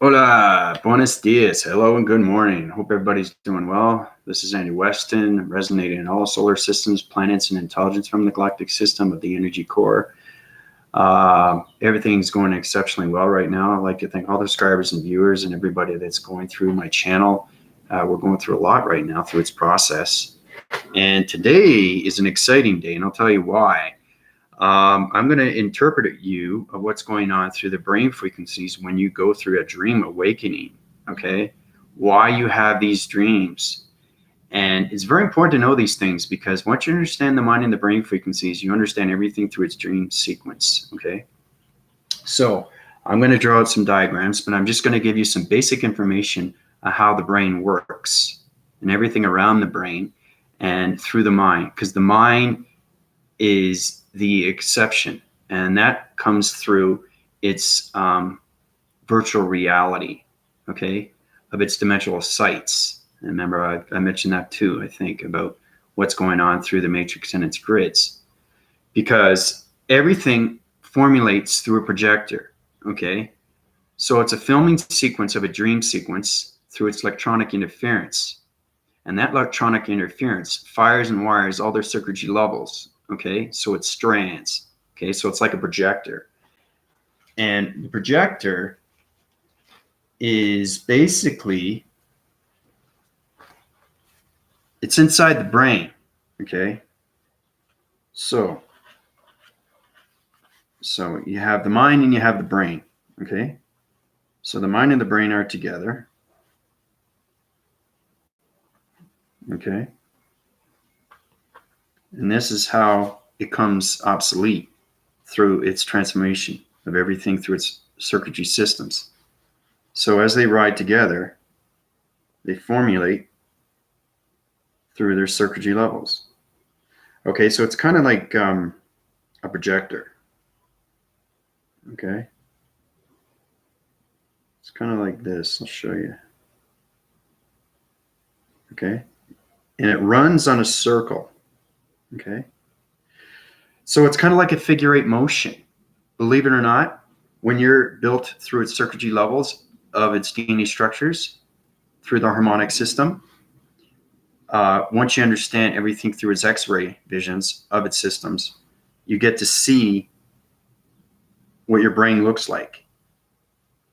Hola, buenos dias, hello and good morning. Hope everybody's doing well. This is Andy Weston, resonating in all solar systems, planets, and intelligence from the galactic system of the energy core. Everything's going exceptionally well right now. I'd like to thank all the subscribers and viewers and everybody that's going through my channel. We're going through a lot right now through its process. And today is an exciting day, and I'll tell you why. I'm going to interpret you of what's going on through the brain frequencies when you go through a dream awakening, okay? Why you have these dreams. And it's very important to know these things because once you understand the mind and the brain frequencies, you understand everything through its dream sequence, okay? So I'm going to draw out some diagrams, but I'm just going to give you some basic information on how the brain works and everything around the brain and through the mind, because the mind is the exception, and that comes through its virtual reality, okay, of its dimensional sites. And remember, I mentioned that too, I think, about what's going on through the matrix and its grids, because everything formulates through a projector, okay? So it's a filming sequence of a dream sequence through its electronic interference. And that electronic interference fires and wires all their circuitry levels, okay? So it strands, okay? So it's like a projector. And the projector is basically, it's inside the brain, okay? So you have the mind and you have the brain, okay? So the mind and the brain are together, okay? And this is how it comes obsolete through its transformation of everything through its circuitry systems. So as they ride together, they formulate through their circuitry levels. Okay, so it's kind of like a projector. Okay, it's kind of like this. I'll show you. Okay, and it runs on a circle. Okay, so it's kind of like a figure eight motion. Believe it or not, when you're built through its circuitry levels of its DNA structures, through the harmonic system, once you understand everything through its X-ray visions of its systems, you get to see what your brain looks like.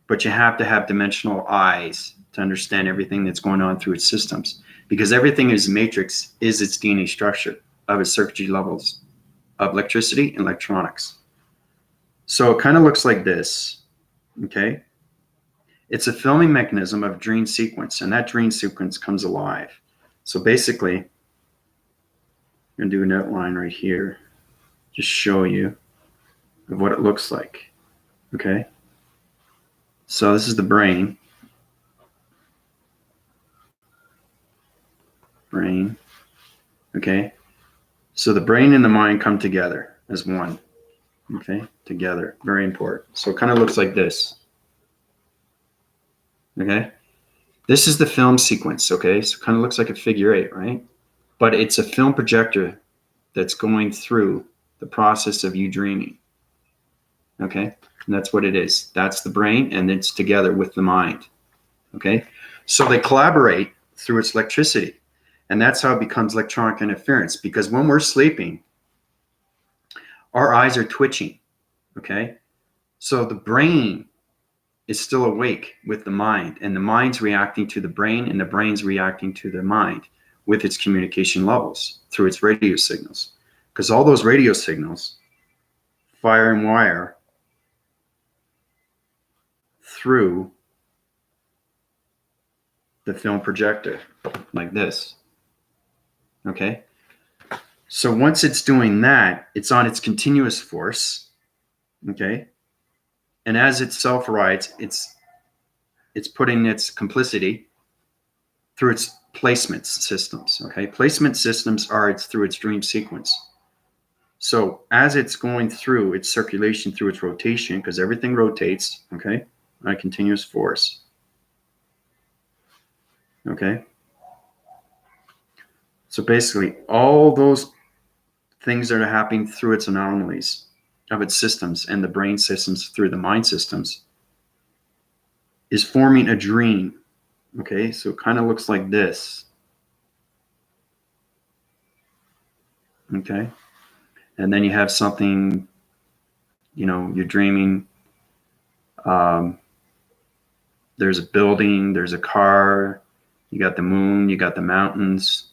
But you have to have dimensional eyes to understand everything that's going on through its systems, because everything in its matrix is its DNA structure of its circuitry levels of electricity and electronics. So it kind of looks like this, okay? It's a filming mechanism of dream sequence, and that dream sequence comes alive. So basically, I'm going to do an outline right here, just show you of what it looks like, okay? So this is the brain. Brain, okay? So the brain and the mind come together as one, okay? Together, very important. So it kind of looks like this, okay? This is the film sequence, okay? So it kind of looks like a figure eight, right? But it's a film projector that's going through the process of you dreaming, okay? And that's what it is. That's the brain, and it's together with the mind, okay? So they collaborate through its electricity, and that's how it becomes electronic interference, because when we're sleeping, our eyes are twitching, okay? So the brain is still awake with the mind, and the mind's reacting to the brain, and the brain's reacting to the mind with its communication levels through its radio signals, because all those radio signals fire and wire through the film projector like this, okay? So once it's doing that, it's on its continuous force, okay? And as it self-rides, it's putting its complicity through its placement systems, okay? Placement systems are through its dream sequence. So as it's going through its circulation, through its rotation, because everything rotates, okay, on a continuous force, okay? So basically, all those things that are happening through its anomalies of its systems and the brain systems through the mind systems is forming a dream. Okay, so it kind of looks like this. Okay, and then you have something, you're dreaming. There's a building, there's a car, you got the moon, you got the mountains,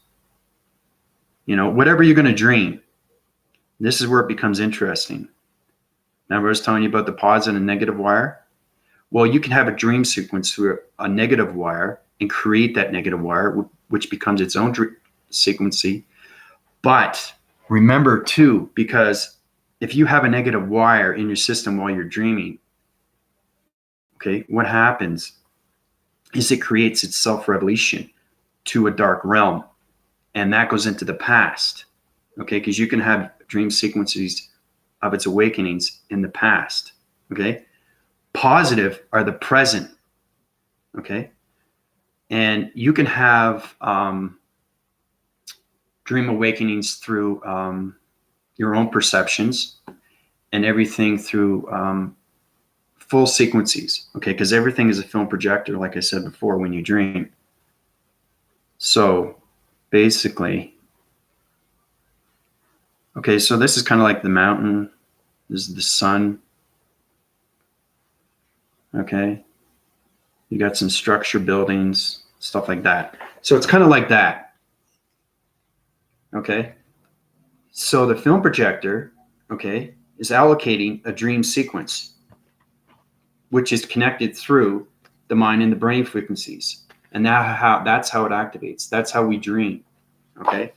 whatever you're going to dream. This is where it becomes interesting. Remember I was telling you about the positive and negative wire? Well, you can have a dream sequence through a negative wire and create that negative wire, which becomes its own sequency. But remember too, because if you have a negative wire in your system while you're dreaming, okay, what happens is it creates its self-revelation to a dark realm, and that goes into the past, okay, because you can have dream sequences of its awakenings in the past, okay. Positive are the present, okay, and you can have dream awakenings through your own perceptions and everything through full sequences, okay, because everything is a film projector, like I said before, when you dream. So basically, okay, so this is kind of like the mountain. This is the sun. Okay, you got some structure, buildings, stuff like that. So it's kind of like that. Okay, so the film projector, okay, is allocating a dream sequence, which is connected through the mind and the brain frequencies. And that's how it activates. That's how we dream. Okay,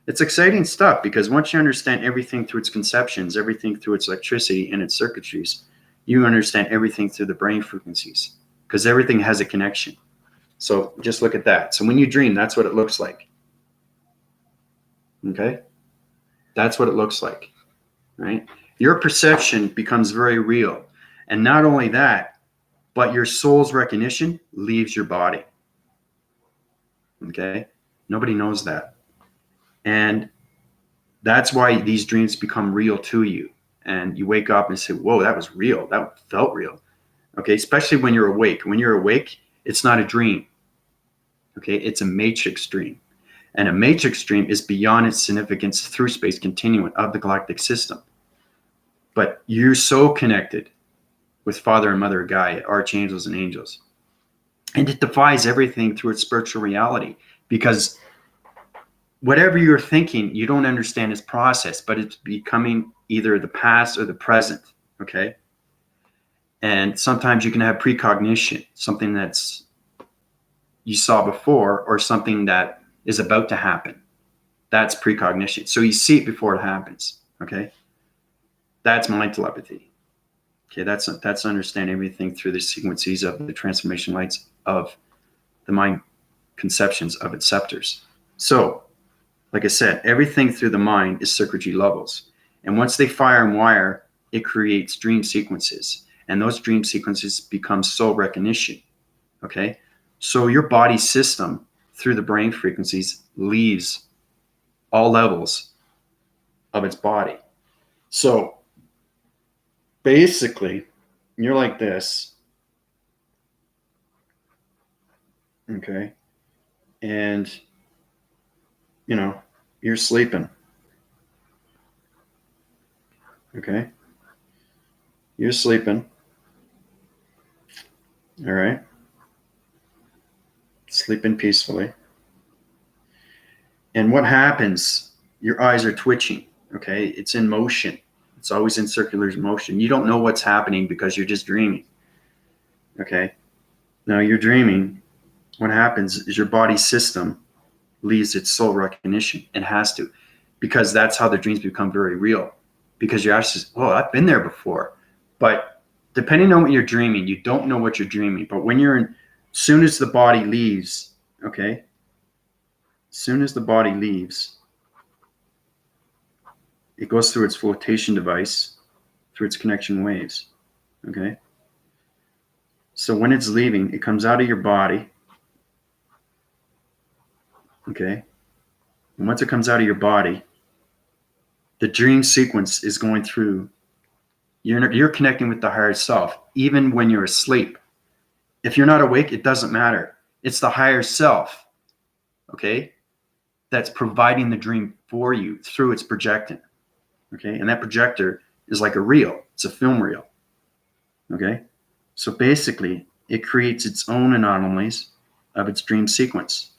it's exciting stuff, because once you understand everything through its conceptions, everything through its electricity and its circuitries, you understand everything through the brain frequencies, because everything has a connection. So just look at that. So when you dream, that's what it looks like. Okay, that's what it looks like, right? Your perception becomes very real. And not only that, but your soul's recognition leaves your body. Okay, nobody knows that. And that's why these dreams become real to you. And you wake up and say, whoa, that was real. That felt real. Okay, especially when you're awake. When you're awake, it's not a dream. Okay, it's a matrix dream. And a matrix dream is beyond its significance through space continuum of the galactic system. But you're so connected with Father and Mother Gaia, archangels and angels. And it defies everything through its spiritual reality, because whatever you're thinking, you don't understand its process, but it's becoming either the past or the present, okay? And sometimes you can have precognition, something that's you saw before or something that is about to happen. That's precognition. So you see it before it happens, okay? That's mind telepathy. Okay, that's understanding everything through the sequences of the transformation lights of the mind conceptions of its scepters. So, like I said, everything through the mind is circuitry levels. And once they fire and wire, it creates dream sequences. And those dream sequences become soul recognition. Okay? So your body system through the brain frequencies leaves all levels of its body. So basically, you're like this. Okay? And, you're sleeping. Okay? You're sleeping. All right? Sleeping peacefully. And what happens? Your eyes are twitching. Okay? It's in motion. It's always in circular motion. You don't know what's happening because you're just dreaming. Okay? Now you're dreaming. What happens is your body system leaves its soul recognition. It has to, because that's how the dreams become very real. Because you're actually, oh, I've been there before. But depending on what you're dreaming, you don't know what you're dreaming. But when you're in, soon as the body leaves, okay, soon as the body leaves, it goes through its flotation device, through its connection waves, okay? So when it's leaving, it comes out of your body, okay? And once it comes out of your body, the dream sequence is going through, you're connecting with the higher self, even when you're asleep. If you're not awake, it doesn't matter. It's the higher self, okay, that's providing the dream for you through its projecting, okay? And that projector is like a reel. It's a film reel, okay? So basically, it creates its own anomalies of its dream sequence.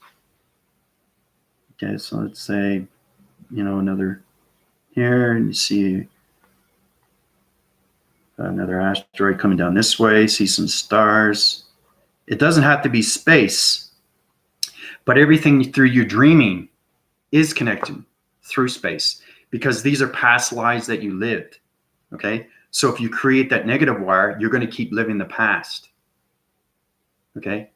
Okay, so let's say, another here, and you see another asteroid coming down this way, see some stars. It doesn't have to be space, but everything through your dreaming is connected through space because these are past lives that you lived, okay? So if you create that negative wire, you're going to keep living the past, okay?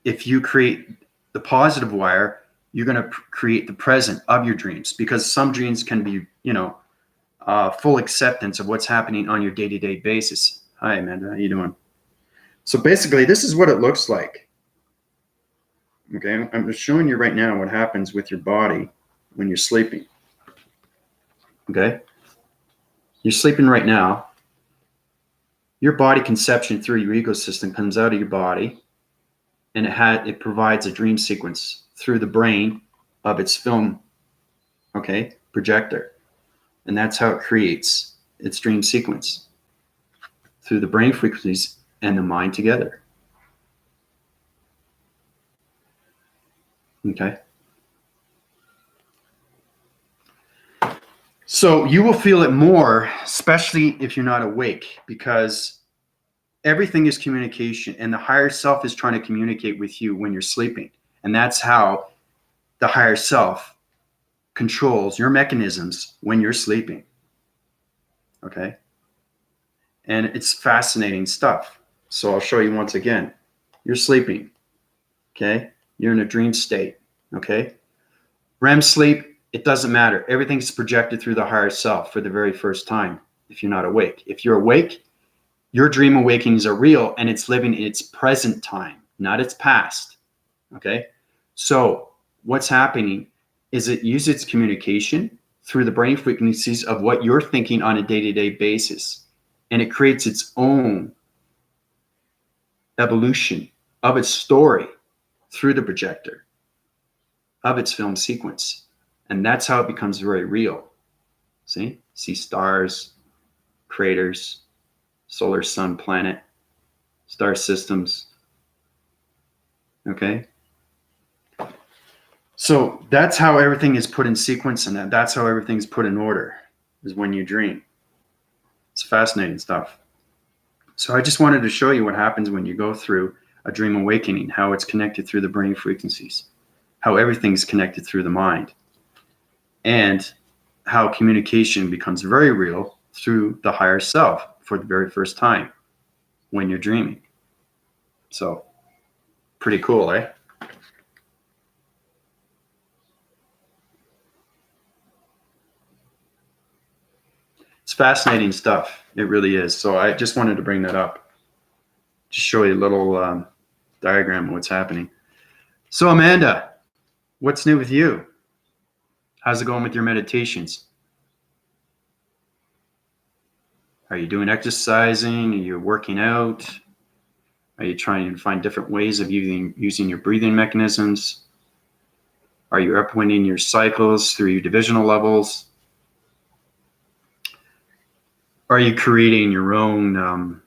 If you create the positive wire, you're going to create the present of your dreams because some dreams can be, full acceptance of what's happening on your day-to-day basis. Hi, Amanda. How you doing? So basically, this is what it looks like. Okay, I'm just showing you right now what happens with your body when you're sleeping. Okay, you're sleeping right now. Your body conception through your ego system comes out of your body, and it provides a dream sequence through the brain of its film, okay, projector. And that's how it creates its dream sequence through the brain frequencies and the mind together. Okay. So you will feel it more, especially if you're not awake, because everything is communication and the higher self is trying to communicate with you when you're sleeping. And that's how the higher self controls your mechanisms when you're sleeping. Okay. And it's fascinating stuff. So I'll show you once again. You're sleeping. Okay. You're in a dream state. Okay. REM sleep, it doesn't matter. Everything's projected through the higher self for the very first time if you're not awake. If you're awake, your dream awakenings are real and it's living in its present time, not its past. Okay. So what's happening is it uses its communication through the brain frequencies of what you're thinking on a day-to-day basis. And it creates its own evolution of its story through the projector of its film sequence. And that's how it becomes very real. See stars, craters, solar, sun, planet, star systems. Okay. So that's how everything is put in sequence, and that's how everything's put in order, is when you dream. It's fascinating stuff. So I just wanted to show you what happens when you go through a dream awakening, how it's connected through the brain frequencies, how everything's connected through the mind, and how communication becomes very real through the higher self for the very first time when you're dreaming. So pretty cool, eh? It's fascinating stuff. It really is. So I just wanted to bring that up, just show you a little diagram of what's happening. So Amanda, what's new with you? How's it going with your meditations? Are you doing exercising? Are you working out? Are you trying to find different ways of using your breathing mechanisms? Are you upwinding your cycles through your divisional levels? Are you creating your own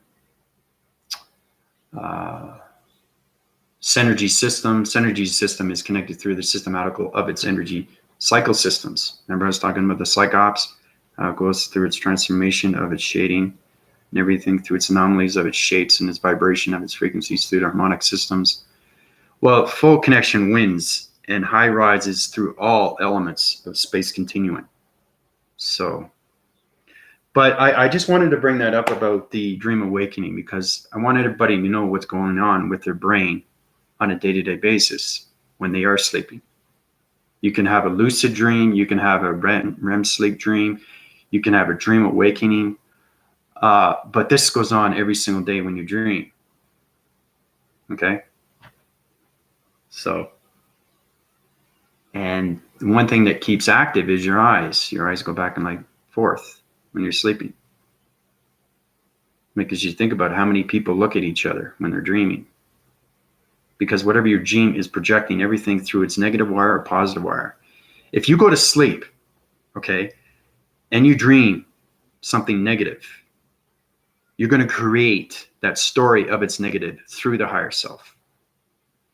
Synergy system? Synergy system is connected through the systematical of its energy cycle systems. Remember I was talking about the psychops? It goes through its transformation of its shading and everything through its anomalies of its shapes and its vibration of its frequencies through the harmonic systems. Well, full connection wins and high rises through all elements of space continuum. So, but I just wanted to bring that up about the dream awakening because I want everybody to know what's going on with their brain on a day-to-day basis when they are sleeping. You can have a lucid dream, you can have a REM sleep dream, you can have a dream awakening, but this goes on every single day when you dream. Okay? So, and one thing that keeps active is your eyes. Your eyes go back and forth when you're sleeping. Because you think about how many people look at each other when they're dreaming. Because whatever your dream is projecting everything through its negative wire or positive wire. If you go to sleep, okay, and you dream something negative, you're going to create that story of its negative through the higher self.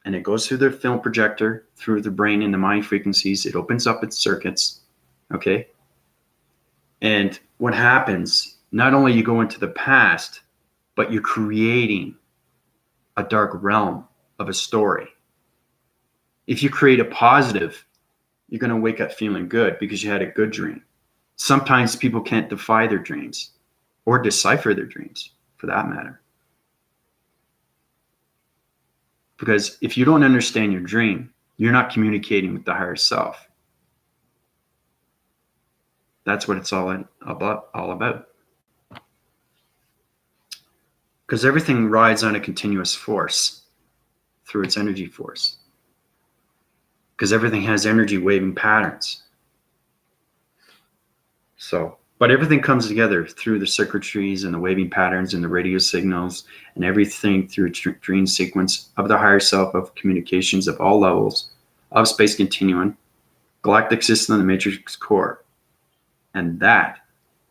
And it goes through the film projector, through the brain and the mind frequencies. It opens up its circuits, okay? And what happens, not only you go into the past, but you're creating a dark realm of a story. If you create a positive, you're going to wake up feeling good because you had a good dream. Sometimes people can't defy their dreams or decipher their dreams, for that matter. Because if you don't understand your dream, you're not communicating with the higher self. That's what it's all about. Because everything rides on a continuous force through its energy force. Because everything has energy waving patterns. But everything comes together through the circuitries and the waving patterns and the radio signals and everything through a dream sequence of the higher self, of communications of all levels of space continuum, galactic system, and the matrix core. And that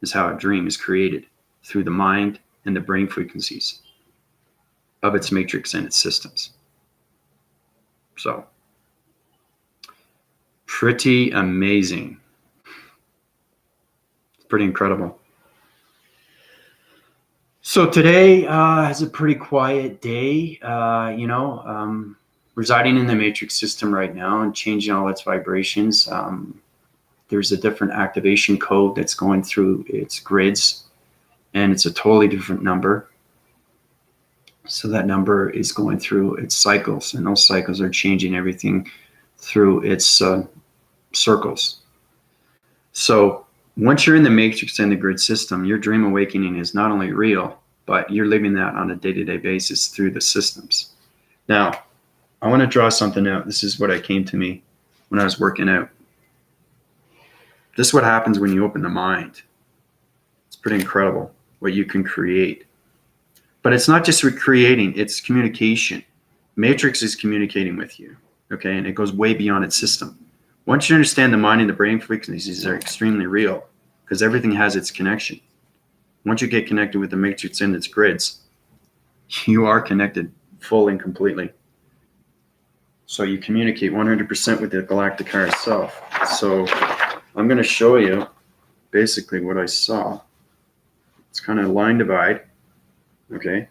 is how a dream is created, through the mind and the brain frequencies of its matrix and its systems. So, pretty amazing. It's pretty incredible. So today is a pretty quiet day, residing in the matrix system right now and changing all its vibrations. There's a different activation code that's going through its grids, and it's a totally different number. So that number is going through its cycles, and those cycles are changing everything through its circles. So once you're in the matrix and the grid system, your dream awakening is not only real, but you're living that on a day-to-day basis through the systems. Now, I want to draw something out. This is what came to me when I was working out. This is what happens when you open the mind. It's pretty incredible what you can create. But it's not just recreating, it's communication. Matrix is communicating with you, okay? And it goes way beyond its system. Once you understand the mind and the brain frequencies are extremely real, because everything has its connection. Once you get connected with the matrix and its grids, you are connected fully and completely. So you communicate 100% with the galactic higher self. So I'm going to show you basically what I saw. It's kind of a line divide, okay?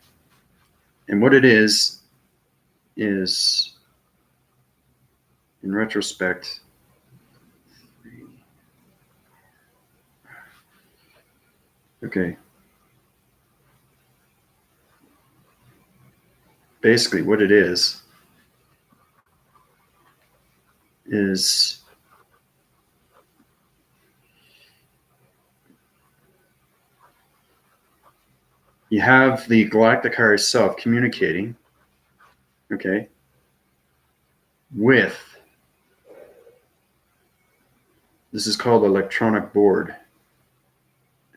And what it is in retrospect, okay. Basically what it is you have the galactic higher self communicating, okay, with, this is called electronic board.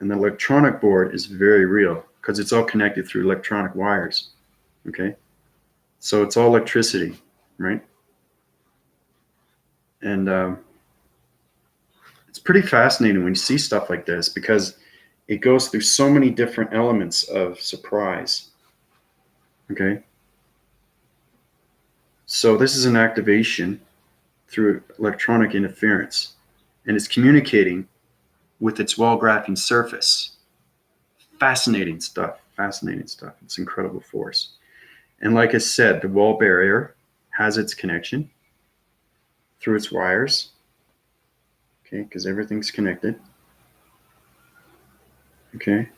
And the electronic board is very real because it's all connected through electronic wires, okay? So it's all electricity, right? And it's pretty fascinating when you see stuff like this because it goes through so many different elements of surprise, okay? So this is an activation through electronic interference, and it's communicating with its wall graphing surface. Fascinating stuff. It's incredible force. And like I said, the wall barrier has its connection through its wires, okay, because everything's connected, okay?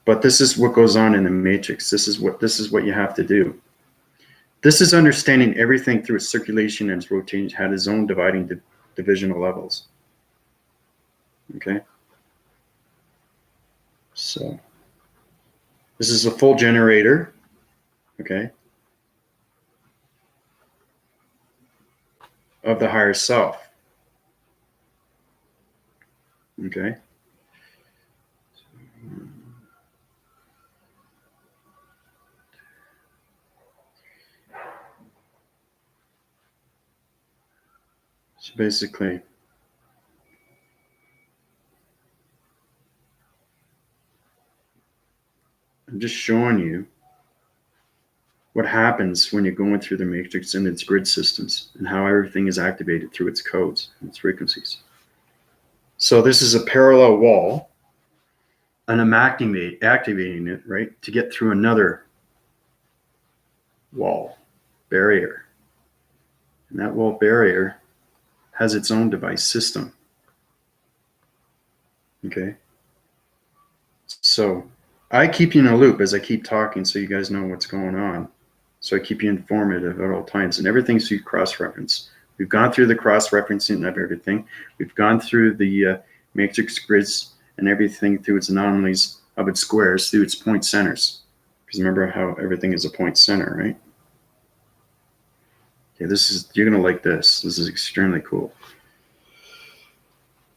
But this is what goes on in the matrix. This is what you have to do. This is understanding everything through its circulation and its rotation, had its own dividing divisional levels, okay? So this is a full generator, okay, of the higher self, okay? So basically, I'm just showing you what happens when you're going through the matrix and its grid systems and how everything is activated through its codes and its frequencies. So this is a parallel wall, and I'm activating it, right, to get through another wall barrier. And that wall barrier has its own device system. Okay. So I keep you in a loop as I keep talking so you guys know what's going on. So I keep you informative at all times, and everything's through cross-reference. We've gone through the cross-referencing of everything. We've gone through the matrix grids and everything through its anomalies of its squares, through its point centers. Because remember how everything is a point center, right? Okay, you're gonna like this. This is extremely cool.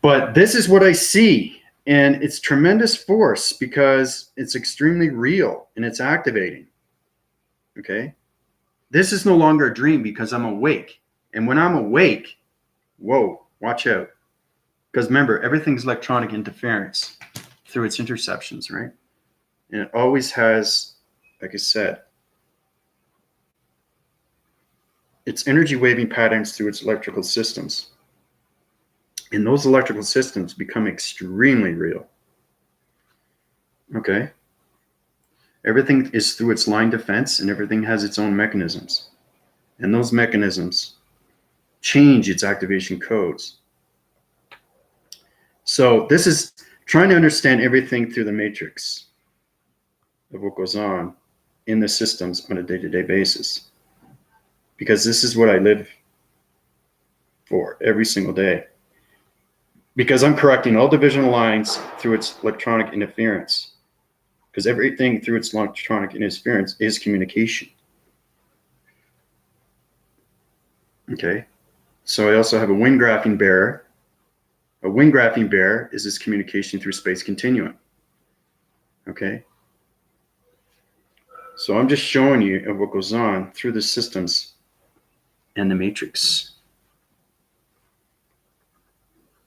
But this is what I see, and it's tremendous force because it's extremely real and it's activating. Okay? This is no longer a dream because I'm awake. And when I'm awake, whoa, watch out. Because remember, everything's electronic interference through its interceptions, right? And it always has, like I said, its energy waving patterns through its electrical systems. And those electrical systems become extremely real. Okay? Everything is through its line defense, and everything has its own mechanisms. And those mechanisms change its activation codes. So this is trying to understand everything through the matrix of what goes on in the systems on a day-to-day basis. Because this is what I live for every single day. Because I'm correcting all divisional lines through its electronic interference. Because everything through its electronic interference is communication. Okay, so I also have a wind graphing bearer. A wind graphing bearer is this communication through space continuum. Okay, so I'm just showing you of what goes on through the systems and the matrix.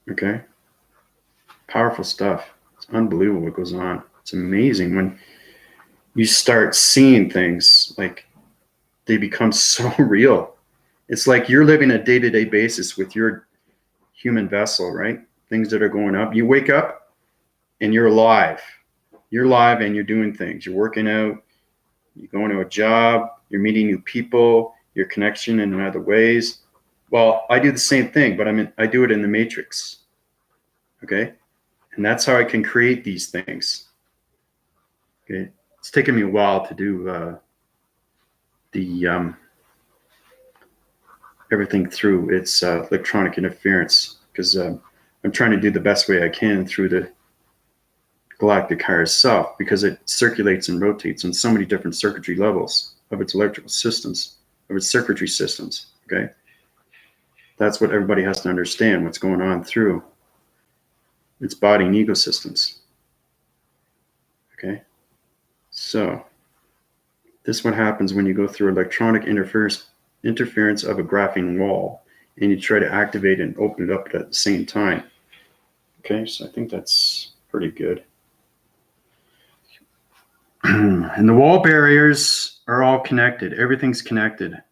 Okay, powerful stuff. It's unbelievable what goes on. It's amazing when you start seeing things, like they become so real. It's like you're living a day-to-day basis with your human vessel, right? Things that are going up. You wake up and you're alive. You're alive and you're doing things. You're working out, you're going to a job, you're meeting new people, your connection in other ways. Well, I do the same thing, but I do it in the matrix. Okay? And that's how I can create these things. Okay? It's taken me a while to do everything through its electronic interference, because I'm trying to do the best way I can through the galactic higher self, because it circulates and rotates on so many different circuitry levels of its electrical systems, of its circuitry systems. Okay, that's what everybody has to understand, what's going on through its body and ego systems. Okay, so this is what happens when you go through electronic interference of a graphing wall and you try to activate and open it up at the same time. Okay, so I think that's pretty good. And the wall barriers are all connected. Everything's connected.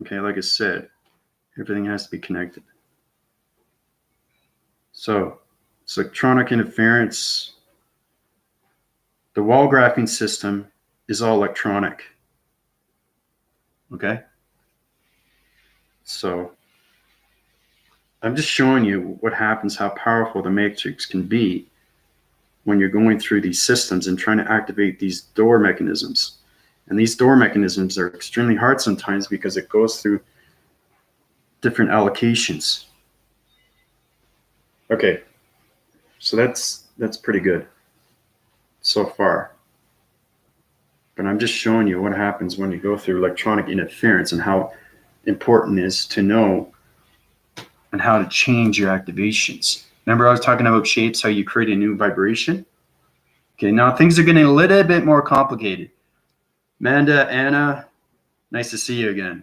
Okay, like I said, everything has to be connected. So it's electronic interference. The wall graphing system is all electronic. Okay? So I'm just showing you what happens, how powerful the matrix can be when you're going through these systems and trying to activate these door mechanisms. And these door mechanisms are extremely hard sometimes because it goes through different allocations. Okay, so that's pretty good so far. But I'm just showing you what happens when you go through electronic interference and how important it is to know and how to change your activations. Remember I was talking about shapes, how you create a new vibration? Okay, now things are getting a little bit more complicated. Amanda, Anna, nice to see you again.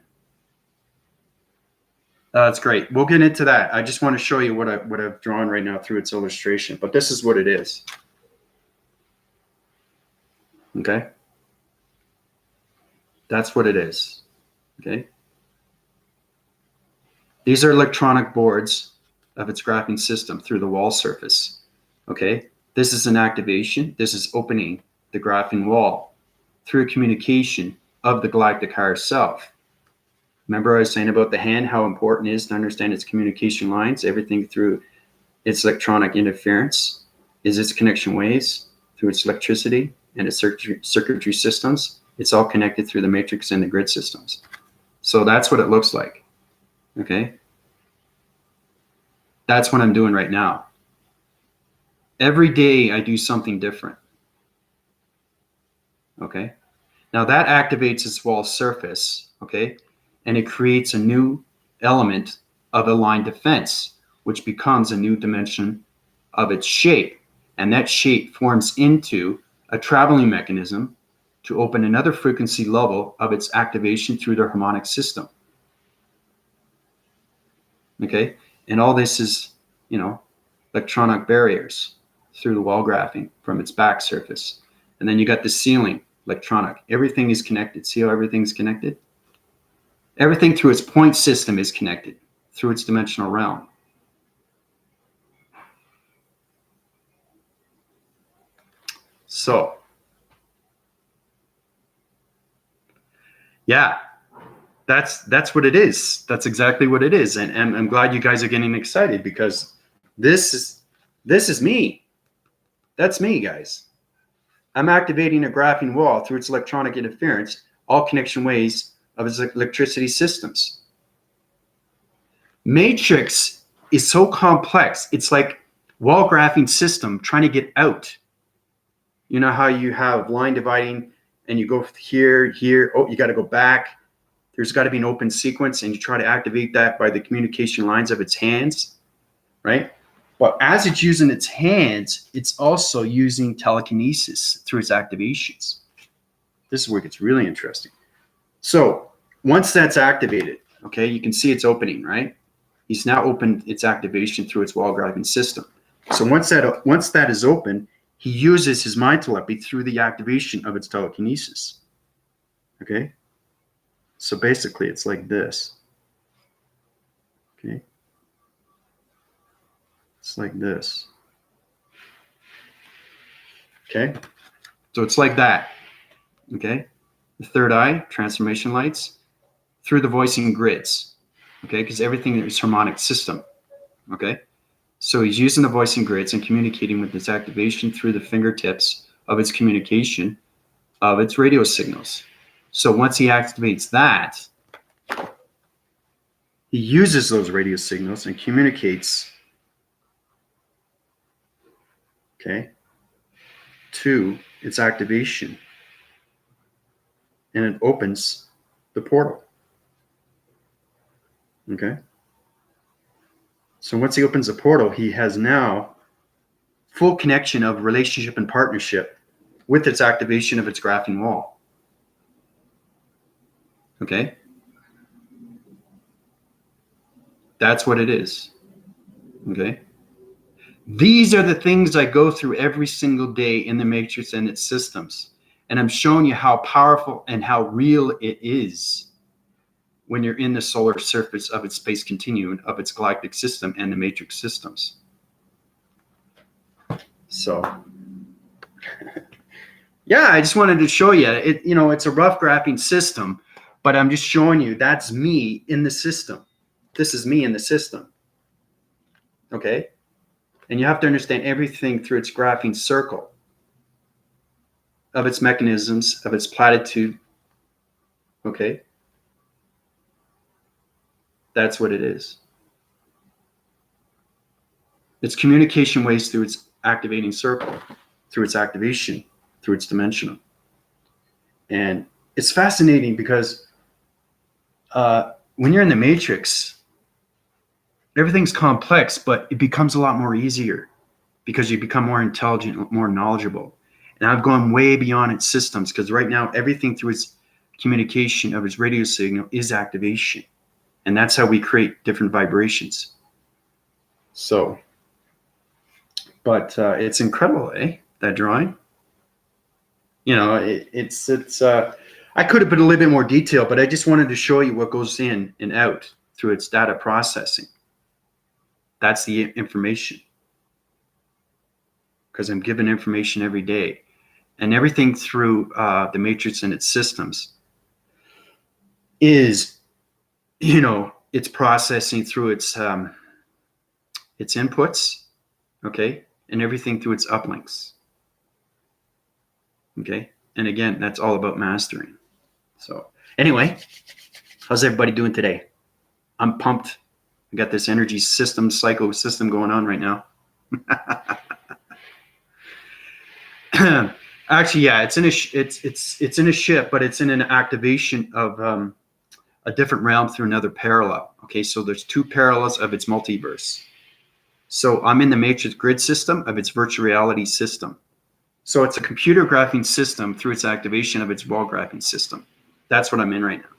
That's great. We'll get into that. I just want to show you what I've drawn right now through its illustration, but this is what it is. Okay. That's what it is. Okay. These are electronic boards of its graphing system through the wall surface. Okay. This is an activation. This is opening the graphing wall through communication of the galactic higher self. Remember I was saying about the hand, how important it is to understand its communication lines. Everything through its electronic interference is its connection waves through its electricity and its circuitry systems. It's all connected through the matrix and the grid systems. So that's what it looks like. Okay. That's what I'm doing right now. Every day I do something different. Okay. Now that activates its wall surface. Okay. And it creates a new element of a line defense, which becomes a new dimension of its shape. And that shape forms into a traveling mechanism to open another frequency level of its activation through the harmonic system. Okay. And all this is, electronic barriers through the wall graphing from its back surface. And then you got the ceiling, electronic. Everything is connected. See how everything's connected? Everything through its point system is connected through its dimensional realm. So, yeah, that's what it is. That's exactly what it is. And I'm glad you guys are getting excited because this is me. That's me, guys. I'm activating a graphing wall through its electronic interference, all connection ways of its electricity systems. Matrix is so complex. It's like wall graphing system trying to get out. You know how you have line dividing and you go here, here. Oh, you got to go back. There's got to be an open sequence and you try to activate that by the communication lines of its hands, right? But as it's using its hands, it's also using telekinesis through its activations. This is where it gets really interesting. So once that's activated, okay, you can see it's opening, right? He's now opened its activation through its wall graphing system. So once that is open, he uses his mind telepathy through the activation of its telekinesis. Okay? So basically, it's like this. Okay? It's like this. Okay? So it's like that. Okay? The third eye, transformation lights, through the voicing grids. Okay? Because everything is harmonic system. Okay? So he's using the voicing grids and communicating with its activation through the fingertips of its communication of its radio signals. So once he activates that, he uses those radio signals and communicates, okay, to its activation. And it opens the portal. Okay? So once he opens the portal, he has now full connection of relationship and partnership with its activation of its graphing wall. Okay? That's what it is. Okay? These are the things I go through every single day in the matrix and its systems. And I'm showing you how powerful and how real it is when you're in the solar surface of its space continuum, of its galactic system and the matrix systems. So, yeah, I just wanted to show you. It's a rough graphing system, but I'm just showing you that's me in the system. This is me in the system. Okay? And you have to understand everything through its graphing circle of its mechanisms, of its platitude. Okay? That's what it is. It's communication ways through its activating circle, through its activation, through its dimensional. And it's fascinating because when you're in the matrix, everything's complex, but it becomes a lot more easier because you become more intelligent, more knowledgeable. And I've gone way beyond its systems because right now, everything through its communication of its radio signal is activation. And that's how we create different vibrations. So, but it's incredible, eh? That drawing. You know, it's I could have put a little bit more detail, but I just wanted to show you what goes in and out through its data processing. That's the information. Because I'm given information every day. And everything through the matrix and its systems is, you know, it's processing through its inputs, okay, and everything through its uplinks, okay. And again, that's all about mastering. So anyway, how's everybody doing today? I'm pumped. I got this energy system, psycho system going on right now. Actually, yeah, it's in a ship, but it's in an activation of a different realm through another parallel. Okay, so there's two parallels of its multiverse. So I'm in the matrix grid system of its virtual reality system. So it's a computer graphing system through its activation of its wall graphing system. That's what I'm in right now.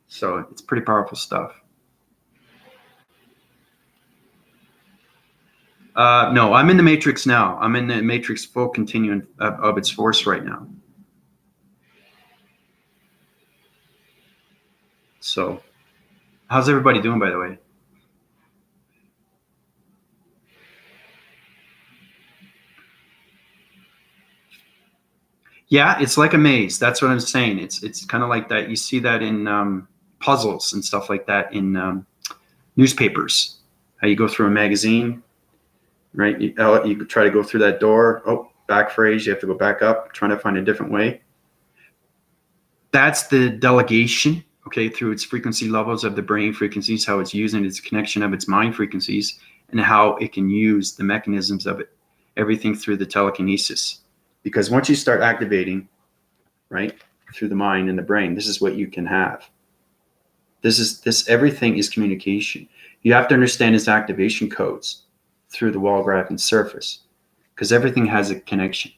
So it's pretty powerful stuff. No, I'm in the matrix now. I'm in the matrix full continuum of its force right now. So how's everybody doing, by the way? Yeah, it's like a maze. That's what I'm saying. It's kind of like that. You see that in puzzles and stuff like that in newspapers. How you go through a magazine, right? You try to go through that door. Oh, back phrase. You have to go back up, trying to find a different way. That's the delegation, okay, through its frequency levels of the brain frequencies, how it's using its connection of its mind frequencies, and how it can use the mechanisms of it, everything through the telekinesis. Because once you start activating, right, through the mind and the brain, this is what you can have. Everything is communication. You have to understand its activation codes through the wall graphing surface, because everything has a connection,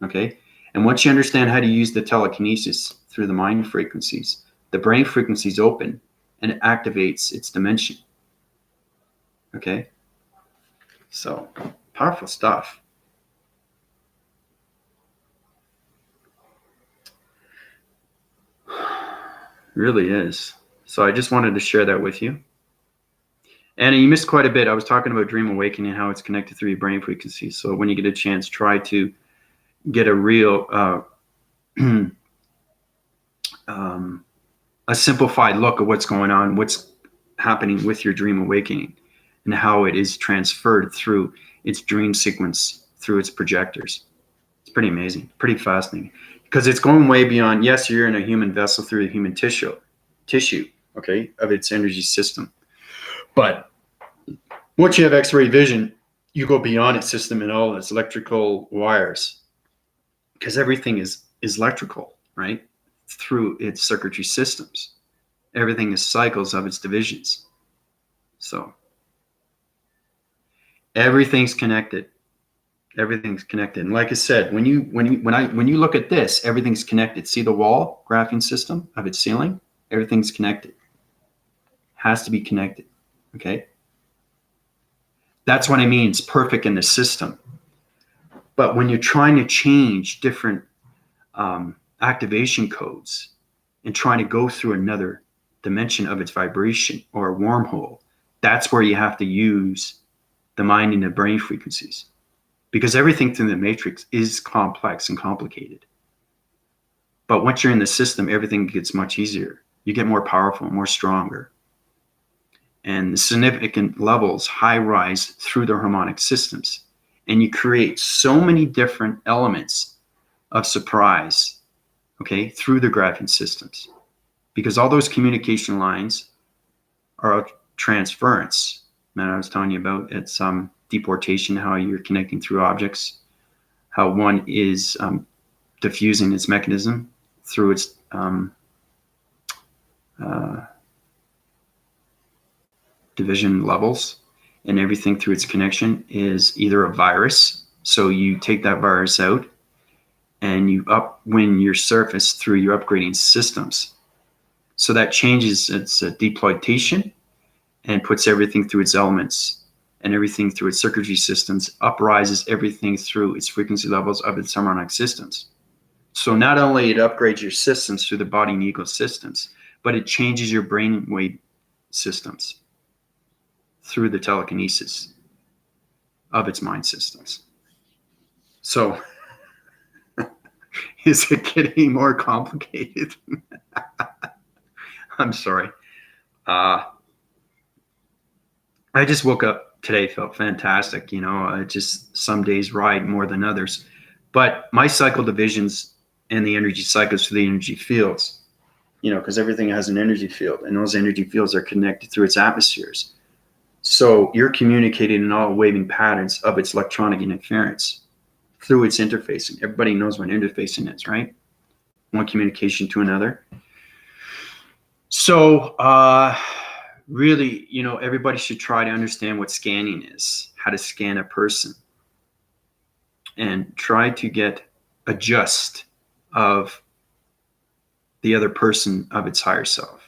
okay? And once you understand how to use the telekinesis through the mind frequencies, the brain frequencies open and it activates its dimension, okay? So powerful stuff. Really is. So I just wanted to share that with you. And you missed quite a bit. I was talking about dream awakening and how it's connected through your brain frequencies. So when you get a chance, try to get a real, a simplified look at what's going on, what's happening with your dream awakening, and how it is transferred through its dream sequence, through its projectors. It's pretty amazing, pretty fascinating, because it's going way beyond, yes, you're in a human vessel through the human tissue, okay, of its energy system. But once you have X-ray vision, you go beyond its system and all its electrical wires, because everything is electrical, right? Through its circuitry systems. Everything is cycles of its divisions. So everything's connected. Everything's connected. And like I said, when you look at this, everything's connected. See the wall graphing system of its ceiling? Everything's connected. Has to be connected. Okay? That's what I mean. It's perfect in the system. But when you're trying to change different activation codes and trying to go through another dimension of its vibration or a wormhole, that's where you have to use the mind and the brain frequencies, because everything through the matrix is complex and complicated. But once you're in the system, everything gets much easier. You get more powerful, more stronger. And the significant levels high rise through the harmonic systems. And you create so many different elements of surprise, okay, through the graphing systems. Because all those communication lines are transference. Man, I was telling you about it's deportation, how you're connecting through objects, how one is diffusing its mechanism through its division levels, and everything through its connection is either a virus. So you take that virus out and you upwind your surface through your upgrading systems. So that changes its deploytation and puts everything through its elements and everything through its circuitry systems, uprises everything through its frequency levels of its harmonic systems. So not only it upgrades your systems through the body and ego systems, but it changes your brainwave systems through the telekinesis of its mind systems. So is it getting more complicated? I'm sorry. I just woke up today, felt fantastic. Just some days ride more than others. But my cycle divisions and the energy cycles to the energy fields, because everything has an energy field, and those energy fields are connected through its atmospheres. So you're communicating in all waving patterns of its electronic interference through its interfacing. Everybody knows what interfacing is, right? One communication to another. So really, everybody should try to understand what scanning is, how to scan a person, and try to adjust of the other person of its higher self.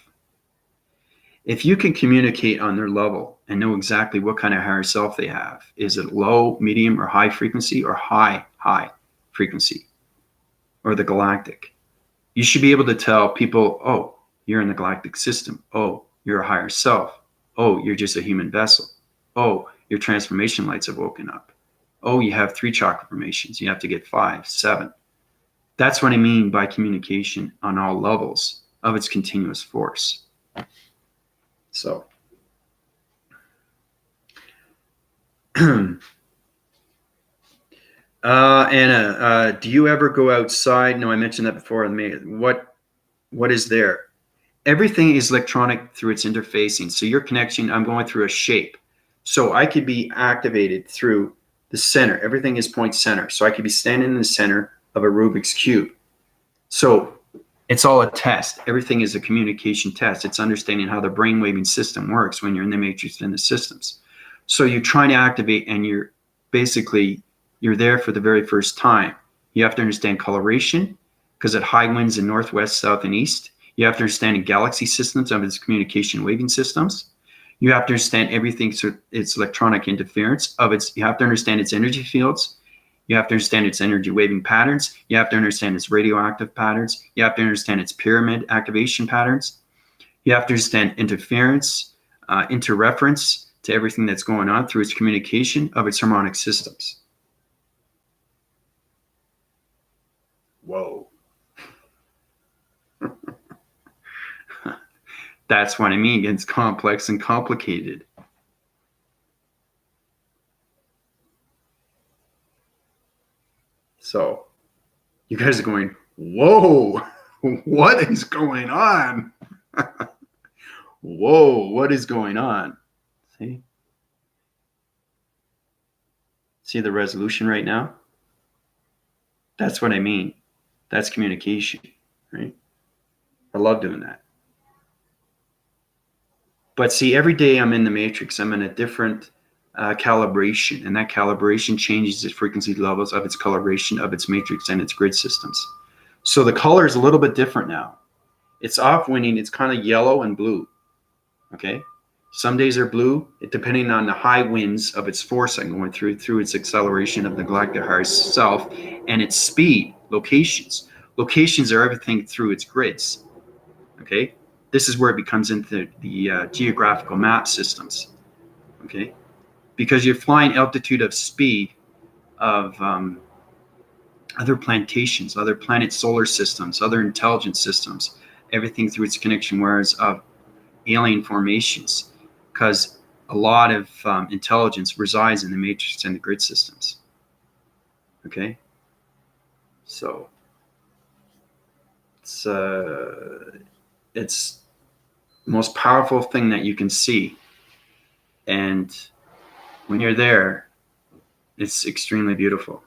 If you can communicate on their level and know exactly what kind of higher self they have, is it low, medium, or high frequency, or high frequency, or the galactic? You should be able to tell people, oh, you're in the galactic system. Oh, you're a higher self. Oh, you're just a human vessel. Oh, your transformation lights have woken up. Oh, you have 3 chakra formations. You have to get 5, 7. That's what I mean by communication on all levels of its continuous force. So, Anna, do you ever go outside? No, I mentioned that before. What is there? Everything is electronic through its interfacing. So your connection, I'm going through a shape. So I could be activated through the center. Everything is point center. So I could be standing in the center of a Rubik's Cube. So it's all a test. Everything is a communication test. It's understanding how the brainwaving system works when you're in the matrix and the systems. So you're trying to activate, and you're there for the very first time. You have to understand coloration, because at high winds in northwest, south, and east, you have to understand galaxy systems of its communication waving systems. You have to understand everything through its electronic interference you have to understand its energy fields. You have to understand its energy waving patterns. You have to understand its radioactive patterns. You have to understand its pyramid activation patterns. You have to understand interference, interreference to everything that's going on through its communication of its harmonic systems. Whoa. That's what I mean. It's complex and complicated. So you guys are going, whoa, what is going on? Whoa, what is going on? See the resolution right now? That's what I mean. That's communication, right? I love doing that. But see, every day I'm in the matrix, I'm in a different calibration, and that calibration changes the frequency levels of its coloration of its matrix and its grid systems. So the color is a little bit different now. It's off-winning. It's kind of yellow and blue. Okay? Some days are blue, depending on the high winds of its force I'm going through its acceleration of the galactic higher self and its speed, locations. Locations are everything through its grids. Okay? This is where it becomes into the geographical map systems. Okay? Because you're flying altitude of speed of other plantations, other planet solar systems, other intelligence systems, everything through its connection wires of alien formations, because a lot of intelligence resides in the matrix and the grid systems. Okay? So it's the most powerful thing that you can see. And when you're there, it's extremely beautiful.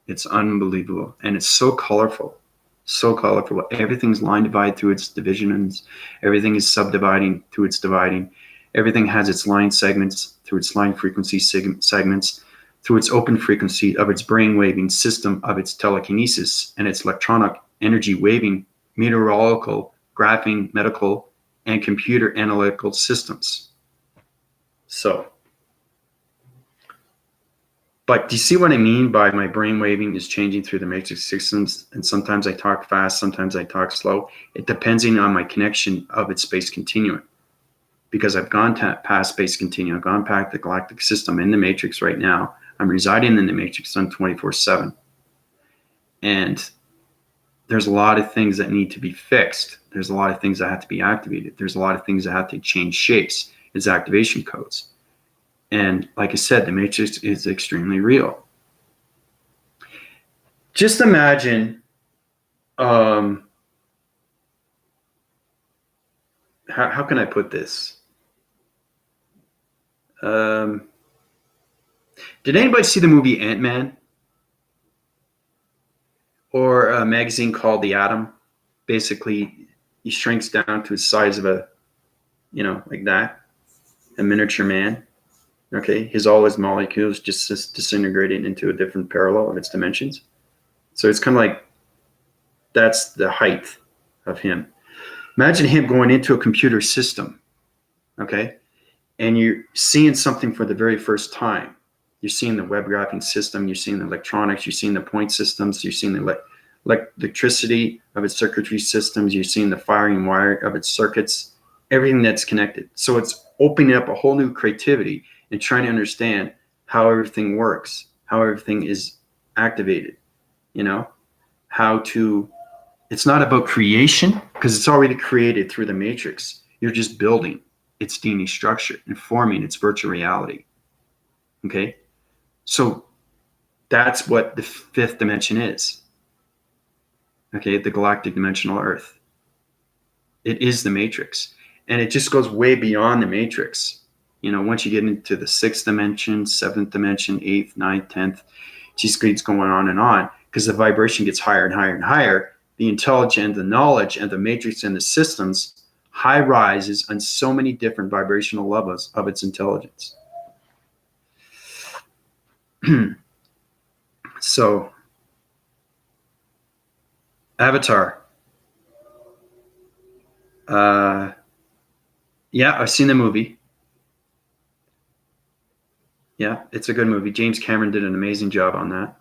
It's unbelievable. And it's so colorful. So colorful. Everything's line divided through its divisions. Everything is subdividing through its dividing. Everything has its line segments through its line frequency segments, through its open frequency of its brain waving system of its telekinesis and its electronic energy waving meteorological graphing, medical, and computer analytical systems. So, but do you see what I mean by my brain waving is changing through the matrix systems? And sometimes I talk fast, sometimes I talk slow. It depends on my connection of its space continuum. Because I've gone past space continuum, I've gone past the galactic system in the matrix right now. I'm residing in the matrix on 24/7. And there's a lot of things that need to be fixed. There's a lot of things that have to be activated. There's a lot of things that have to change shapes. It's activation codes. And like I said, the matrix is extremely real. Just imagine how can I put this? Did anybody see the movie Ant-Man? Or a magazine called The Atom? Basically, he shrinks down to the size of a, like that, a miniature man. Okay, all his molecules just disintegrating into a different parallel of its dimensions. So it's kind of like, that's the height of him. Imagine him going into a computer system, okay? And you're seeing something for the very first time. You're seeing the web graphing system, you're seeing the electronics, you're seeing the point systems, you're seeing the electricity of its circuitry systems, you're seeing the firing wire of its circuits, everything that's connected. So it's opening up a whole new creativity and trying to understand how everything works, how everything is activated, it's not about creation because it's already created through the matrix. You're just building its DNA structure and forming its virtual reality. Okay. So that's what the fifth dimension is. Okay. The galactic dimensional Earth. It is the matrix. And it just goes way beyond the matrix. Once you get into the sixth dimension, seventh dimension, eighth, ninth, 10th, just keeps going on because the vibration gets higher and higher and higher. The intelligence, the knowledge, and the matrix and the systems high rises on so many different vibrational levels of its intelligence. So, Avatar. Yeah, I've seen the movie. Yeah, it's a good movie. James Cameron did an amazing job on that.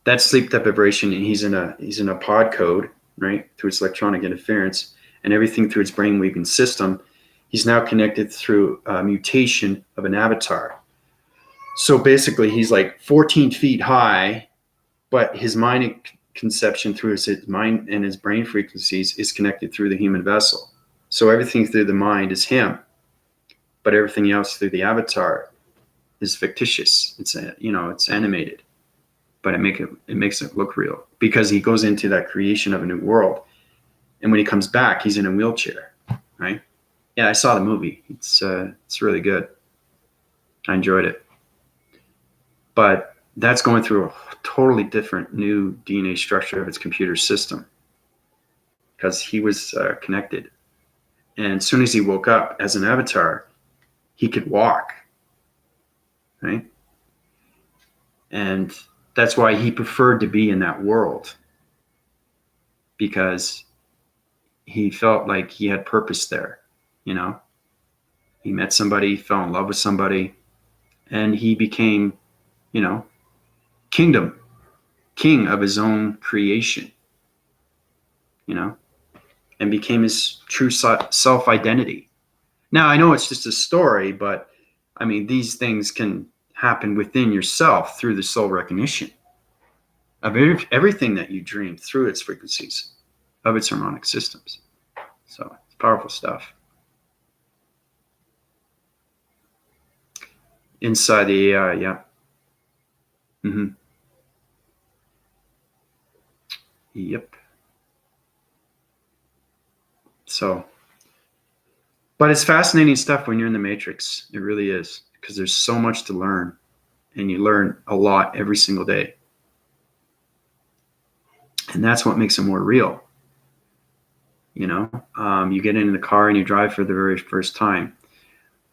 That's sleep deprivation, and he's in a pod code, right, through its electronic interference, and everything through its brainwaving system. He's now connected through a mutation of an avatar. So basically, he's like 14 feet high, but his mind conception through his mind and his brain frequencies is connected through the human vessel. So everything through the mind is him, but everything else through the avatar is fictitious. It's it's animated, but it makes it look real because he goes into that creation of a new world, and when he comes back, he's in a wheelchair, right? Yeah, I saw the movie. It's really good. I enjoyed it, but that's going through a totally different new DNA structure of its computer system because he was connected. And as soon as he woke up as an avatar, he could walk, right? And that's why he preferred to be in that world, because he felt like he had purpose there, He met somebody, fell in love with somebody, and he became, king of his own creation, and became his true self-identity. Now, I know it's just a story, but I mean, these things can happen within yourself through the soul recognition of everything that you dream through its frequencies of its harmonic systems. So it's powerful stuff. Inside the AI, yeah. Mm-hmm. Yep. So, but it's fascinating stuff when you're in the matrix. It really is, because there's so much to learn, and you learn a lot every single day. And that's what makes it more real. You get into the car and you drive for the very first time.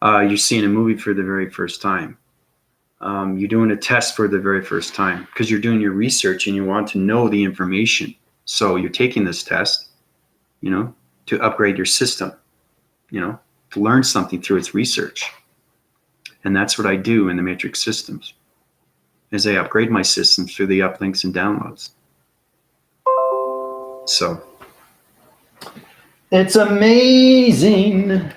You're seeing a movie for the very first time. You're doing a test for the very first time because you're doing your research and you want to know the information So you're taking this test, to upgrade your system, to learn something through its research. And that's what I do in the Matrix Systems, is I upgrade my systems through the uplinks and downloads. So it's amazing.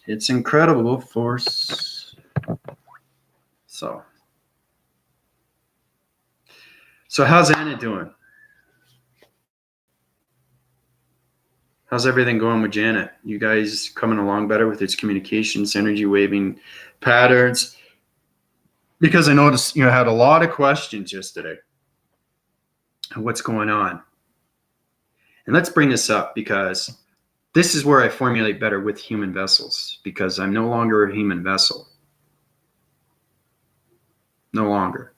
It's incredible force. So how's Anna doing? How's everything going with Janet? You guys coming along better with its communications, energy waving patterns? Because I noticed you had a lot of questions yesterday. What's going on? And let's bring this up, because this is where I formulate better with human vessels, because I'm no longer a human vessel. No longer.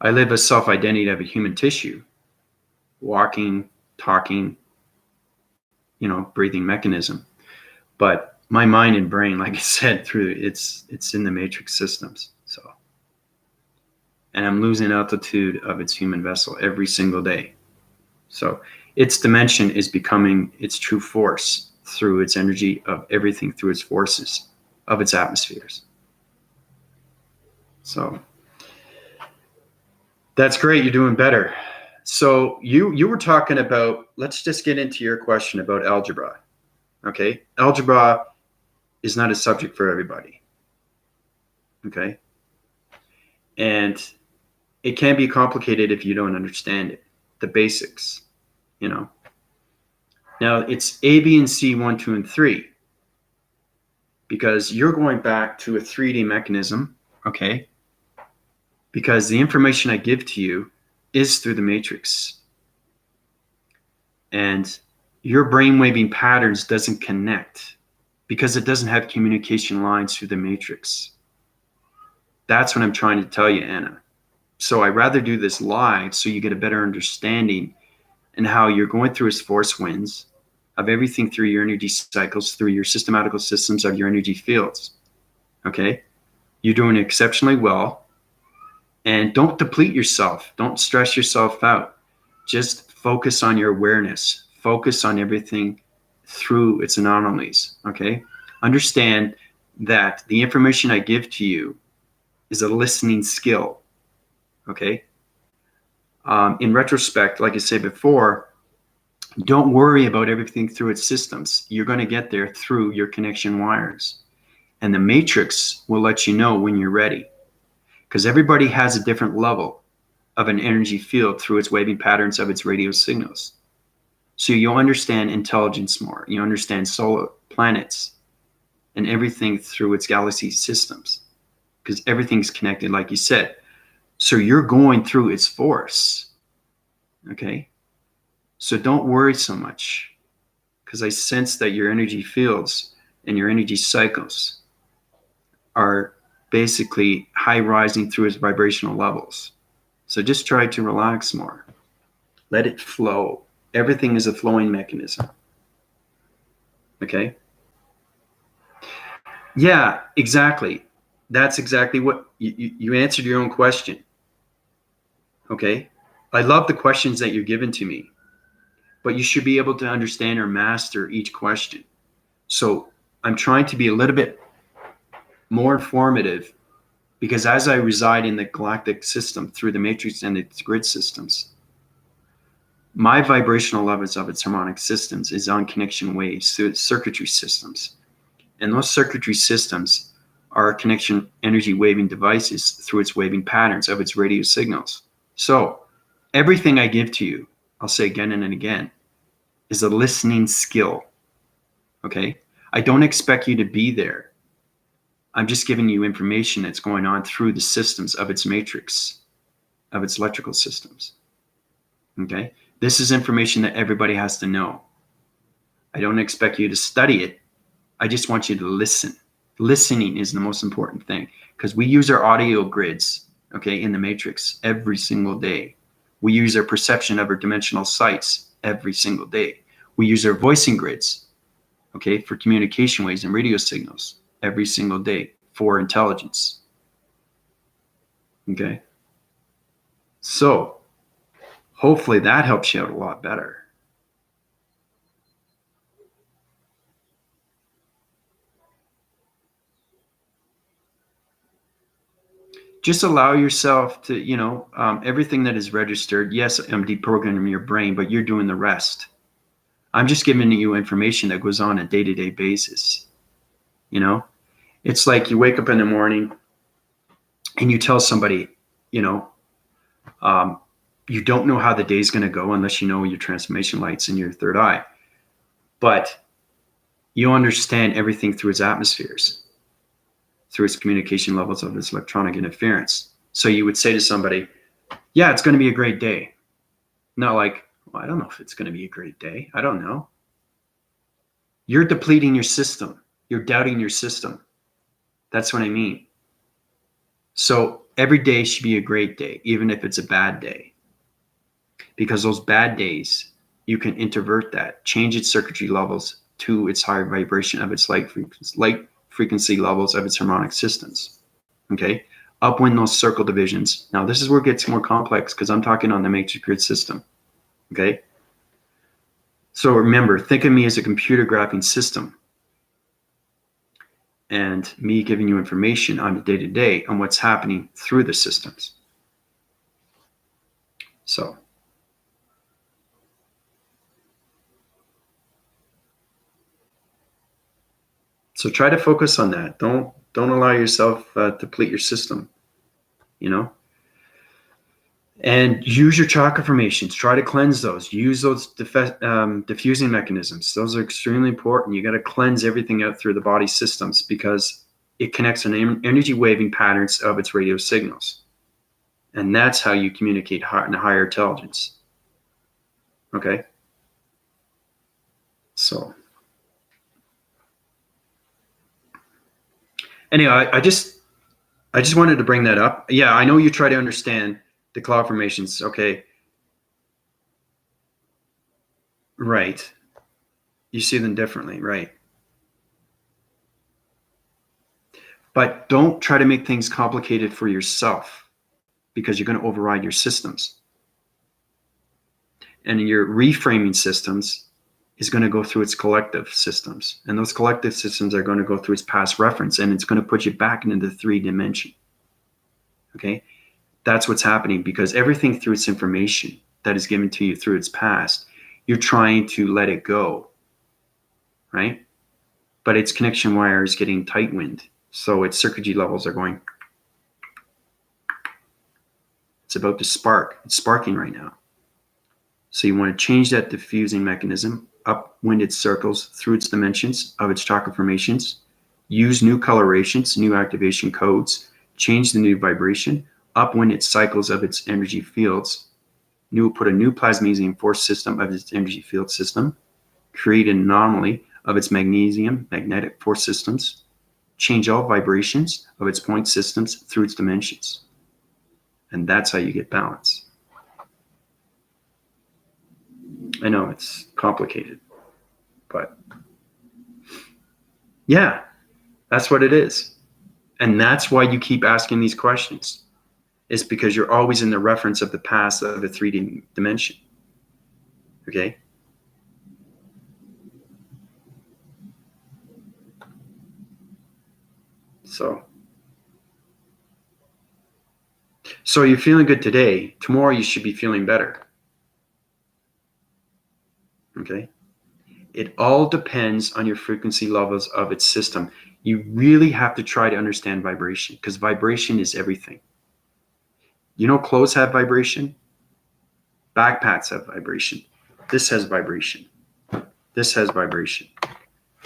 I live a self-identity of a human tissue, walking, talking, breathing mechanism. But my mind and brain, like I said, it's in the Matrix Systems. So, and I'm losing altitude of its human vessel every single day. So its dimension is becoming its true force through its energy of everything, through its forces of its atmospheres. So that's great. You're doing better. So you were talking about, let's just get into your question about algebra. Okay. Algebra is not a subject for everybody. Okay. And it can be complicated if you don't understand it, the basics, Now it's A, B, and C, 1, 2, and 3, because you're going back to a 3D mechanism. Okay. Because the information I give to you is through the matrix. And your brainwaving patterns doesn't connect because it doesn't have communication lines through the matrix. That's what I'm trying to tell you, Anna. So I'd rather do this live so you get a better understanding and how you're going through its force winds of everything through your energy cycles, through your systematical systems of your energy fields. Okay? You're doing exceptionally well. And don't deplete yourself. Don't stress yourself out. Just focus on your awareness. Focus on everything through its anomalies. Okay? Understand that the information I give to you is a listening skill. Okay? In retrospect, like I said before, don't worry about everything through its systems. You're going to get there through your connection wires. And the matrix will let you know when you're ready. Because everybody has a different level of an energy field through its waving patterns of its radio signals. So you'll understand intelligence more. You understand solar planets and everything through its galaxy systems, because everything's connected, like you said. So you're going through its force. Okay? So don't worry so much, because I sense that your energy fields and your energy cycles are basically high rising through its vibrational levels. So just try to relax more. Let it flow. Everything is a flowing mechanism. Okay? Yeah, exactly. That's exactly what you answered your own question. Okay? I love the questions that you're giving to me, but you should be able to understand or master each question. So I'm trying to be a little bit more informative, because as I reside in the galactic system through the matrix and its grid systems, my vibrational levels of its harmonic systems is on connection waves through its circuitry systems. And those circuitry systems are connection energy waving devices through its waving patterns of its radio signals. So everything I give to you, I'll say again and again, is a listening skill. Okay? I don't expect you to be there. I'm just giving you information that's going on through the systems of its matrix, of its electrical systems. Okay? This is information that everybody has to know. I don't expect you to study it. I just want you to listen. Listening is the most important thing, because we use our audio grids, okay, in the matrix every single day. We use our perception of our dimensional sights every single day. We use our voicing grids, okay, for communication waves and radio signals every single day for intelligence. Okay? So hopefully that helps you out a lot better. Just allow yourself to, everything that is registered. Yes, I'm deprogramming your brain, but you're doing the rest. I'm just giving you information that goes on a day-to-day basis. It's like you wake up in the morning and you tell somebody, you don't know how the day's going to go unless you know your transformation lights in your third eye. But you understand everything through its atmospheres, through its communication levels of its electronic interference. So you would say to somebody, yeah, it's going to be a great day. Not like, well, I don't know if it's going to be a great day. I don't know. You're depleting your system. You're doubting your system. That's what I mean. So every day should be a great day, even if it's a bad day. Because those bad days, you can introvert that, change its circuitry levels to its higher vibration of its light frequency levels of its harmonic systems. Okay? Upwind those circle divisions. Now, this is where it gets more complex because I'm talking on the matrix grid system. Okay? So remember, think of me as a computer graphing system and me giving you information on the day-to-day on what's happening through the systems. So try to focus on that. Don't allow yourself to deplete your system, And use your chakra formations. Try to cleanse those. Use those diffusing mechanisms. Those are extremely important. You got to cleanse everything out through the body systems because it connects on energy waving patterns of its radio signals. And that's how you communicate in a higher intelligence. Okay? So anyway, I just wanted to bring that up. Yeah, I know you try to understand the cloud formations. Okay. Right. You see them differently, right? But don't try to make things complicated for yourself because you're going to override your systems. And your reframing systems is going to go through its collective systems. And those collective systems are going to go through its past reference, and it's going to put you back into the 3D. Okay? That's what's happening because everything through its information that is given to you through its past, you're trying to let it go, right? But its connection wire is getting tight-wind. So its circuitry levels are going, it's about to spark. It's sparking right now. So you want to change that diffusing mechanism, upwind its circles through its dimensions of its chakra formations, use new colorations, new activation codes, change the new vibration, upwind its cycles of its energy fields, put a new plasmesium force system of its energy field system, create an anomaly of its magnesium magnetic force systems, change all vibrations of its point systems through its dimensions. And that's how you get balance. I know it's complicated, but yeah, that's what it is. And that's why you keep asking these questions. It's because you're always in the reference of the past of the 3D dimension. Okay? So you're feeling good today. Tomorrow you should be feeling better. Okay? It all depends on your frequency levels of its system. You really have to try to understand vibration because vibration is everything. Clothes have vibration. Backpacks have vibration. This has vibration. This has vibration.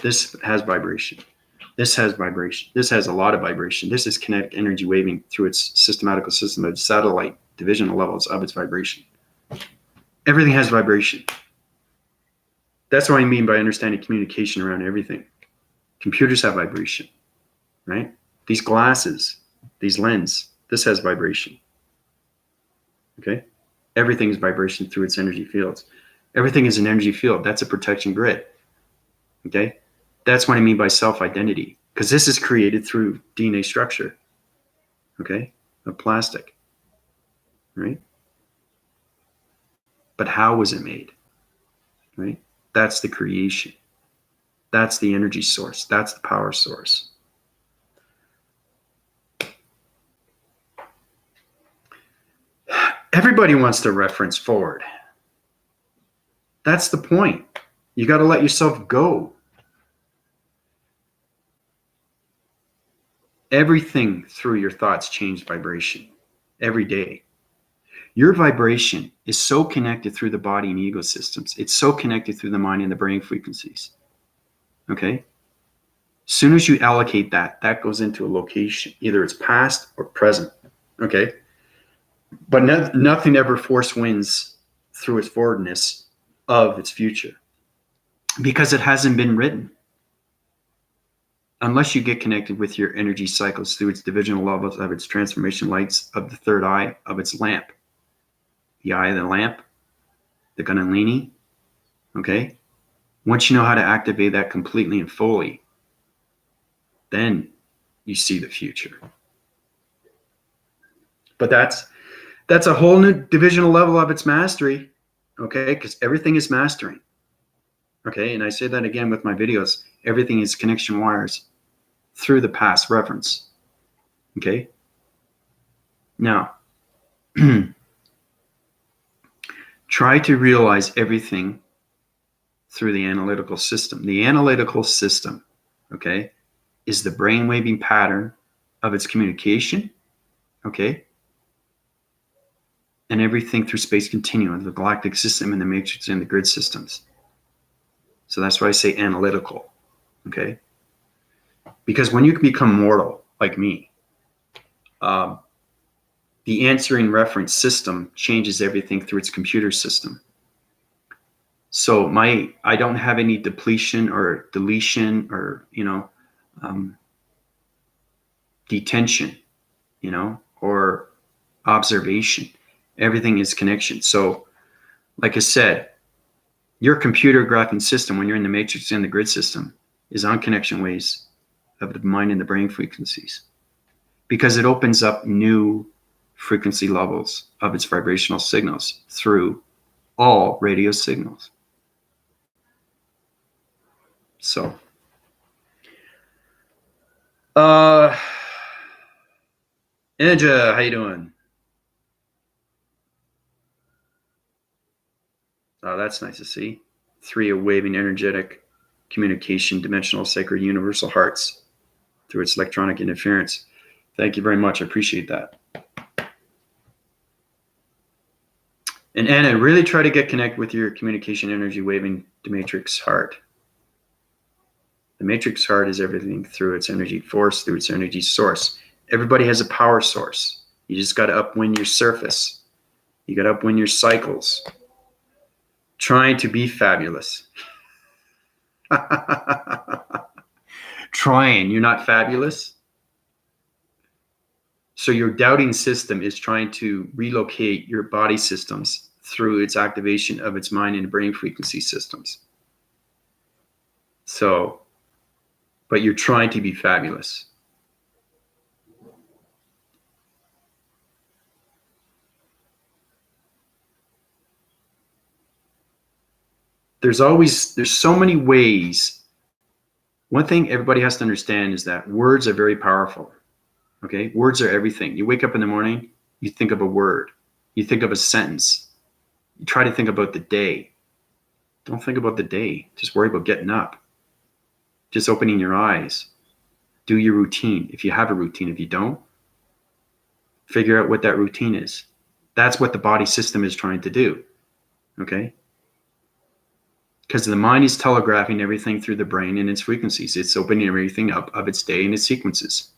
This has vibration. This has vibration. This has a lot of vibration. This is kinetic energy waving through its systematical system of satellite divisional levels of its vibration. Everything has vibration. That's what I mean by understanding communication around everything. Computers have vibration, right? These glasses, these lenses, this has vibration. Okay? Everything is vibration through its energy fields. Everything is an energy field. That's a protection grid. Okay? That's what I mean by self-identity, because this is created through DNA structure, okay, of plastic, right? But how was it made? Right? That's the creation. That's the energy source. That's the power source. Everybody wants to reference forward. That's the point. You got to let yourself go. Everything through your thoughts change vibration every day. Your vibration is so connected through the body and ego systems. It's so connected through the mind and the brain frequencies. Okay? As soon as you allocate that, that goes into a location. Either it's past or present. Okay? But nothing ever force wins through its forwardness of its future because it hasn't been written. Unless you get connected with your energy cycles through its divisional levels of its transformation lights of the third eye of its lamp. The eye of the lamp, the Kundalini, okay? Once you know how to activate that completely and fully, then you see the future. But that's a whole new divisional level of its mastery, okay? Because everything is mastering, okay? And I say that again with my videos. Everything is connection wires through the past reference, okay? Now, try to realize everything through the analytical system. The analytical system, okay, is the brainwaving pattern of its communication, okay? And everything through space continuum, the galactic system and the matrix and the grid systems. So that's why I say analytical, okay? Because when you become mortal, like me, the answering reference system changes everything through its computer system. So I don't have any depletion or deletion or, detention, or observation. Everything is connection. So like I said, your computer graphing system, when you're in the matrix and the grid system, is on connection waves of the mind and the brain frequencies, because it opens up new frequency levels of its vibrational signals through all radio signals. So, Ninja, how you doing? Oh, that's nice to see. 3 of waving energetic communication, dimensional, sacred, universal hearts through its electronic interference. Thank you very much. I appreciate that. And Anna, really try to get connected with your communication energy waving matrix heart. The matrix heart is everything through its energy force, through its energy source. Everybody has a power source. You just got to upwind your surface. You got to upwind your cycles. Trying to be fabulous. Trying. You're not fabulous. So your doubting system is trying to relocate your body systems through its activation of its mind and brain frequency systems. So, but you're trying to be fabulous. There's so many ways. One thing everybody has to understand is that words are very powerful. Okay, words are everything. You wake up in the morning, you think of a word, you think of a sentence, you try to think about the day. Don't think about the day. Just worry about getting up, just opening your eyes. Do your routine if you have a routine. If you don't, figure out what that routine is. That's what the body system is trying to do. Okay, because the mind is telegraphing everything through the brain and its frequencies. It's opening everything up of its day and its sequences.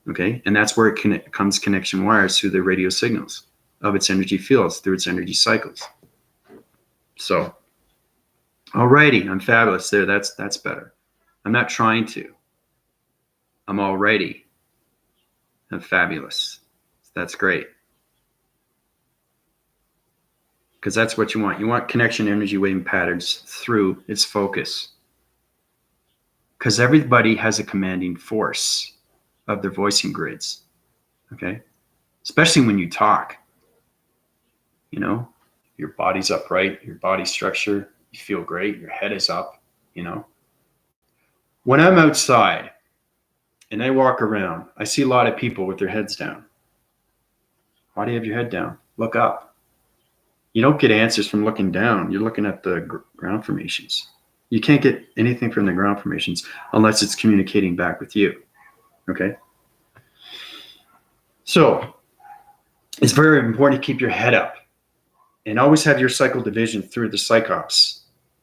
Okay, and that's where it comes connection wires through the radio signals of its energy fields, through its energy cycles. So, alrighty, I'm fabulous there. That's better. I'm not trying to. I'm already. I'm fabulous. That's great. Because that's what you want. You want connection energy waving patterns through its focus. Because everybody has a commanding force of their voicing grids. Okay? Especially when you talk. Your body's upright, your body structure, you feel great, your head is up, you know. When I'm outside and I walk around, I see a lot of people with their heads down. Why do you have your head down? Look up. You don't get answers from looking down. You're looking at the ground formations. You can't get anything from the ground formations unless it's communicating back with you. Okay? So it's very important to keep your head up and always have your cycle division through the psychops.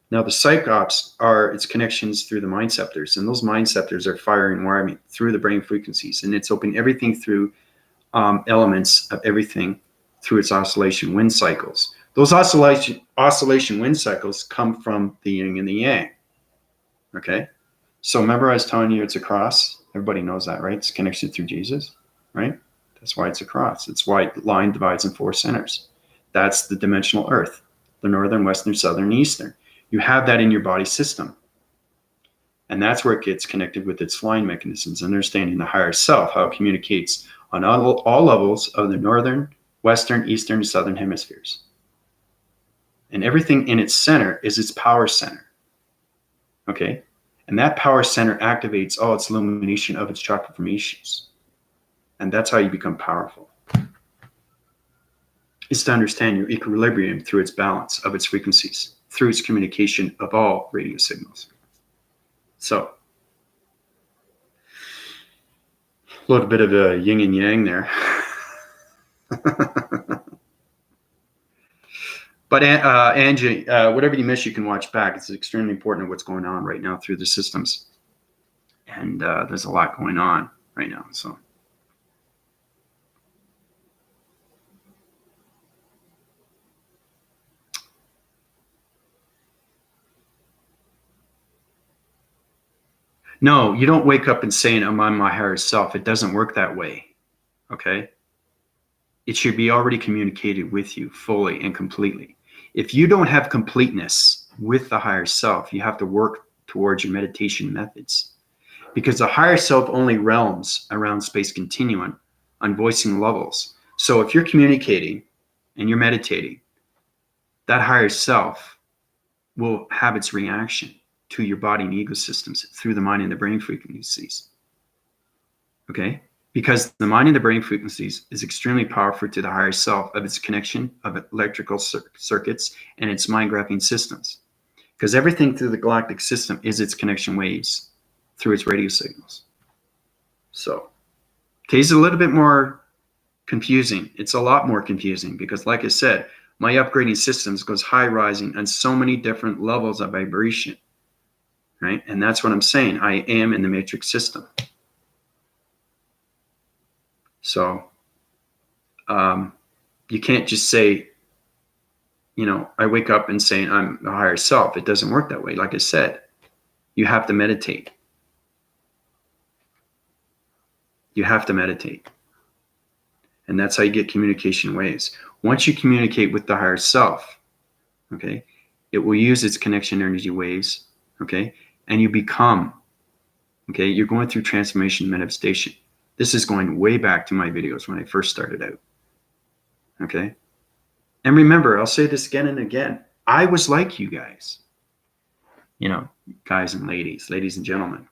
Now, the psychops are its connections through the mind ceptors, and those mind ceptors are firing wiring through the brain frequencies, and it's opening everything through elements of everything through its oscillation wind cycles. Those oscillation wind cycles come from the yin and the yang. Okay? So remember I was telling you it's a cross? Everybody knows that, right? It's connected through Jesus, right? That's why it's a cross. It's why line divides in 4 centers. That's the dimensional earth, the northern, western, southern, eastern. You have that in your body system. And that's where it gets connected with its flying mechanisms, understanding the higher self, how it communicates on all levels of the northern, western, eastern, and southern hemispheres. And everything in its center is its power center. Okay? And that power center activates all its illumination of its chakra formations. And that's how you become powerful. Is to understand your equilibrium through its balance of its frequencies, through its communication of all radio signals. So, a little bit of a yin and yang there. But Angie, whatever you miss, you can watch back. It's extremely important what's going on right now through the systems. And there's a lot going on right now. So. No, you don't wake up and saying, I'm on my higher self. It doesn't work that way. Okay? It should be already communicated with you fully and completely. If you don't have completeness with the higher self, you have to work towards your meditation methods. Because the higher self only realms around space continuum on voicing levels. So if you're communicating and you're meditating, that higher self will have its reaction to your body and ego systems through the mind and the brain frequencies. Okay? Because the mind and the brain frequencies is extremely powerful to the higher self of its connection of electrical circuits and its mind graphing systems. Because everything through the galactic system is its connection waves through its radio signals. So, it's a little bit more confusing. It's a lot more confusing because, like I said, my upgrading systems goes high rising on so many different levels of vibration. Right? And that's what I'm saying. I am in the matrix system. So you can't just say, I wake up and say I'm the higher self. It doesn't work that way. Like I said, you have to meditate. You have to meditate. And that's how you get communication waves. Once you communicate with the higher self, okay, it will use its connection energy waves, okay, and you become, okay, you're going through transformation manifestation. This is going way back to my videos when I first started out, okay? And remember, I'll say this again and again. I was like you guys, guys and ladies and gentlemen,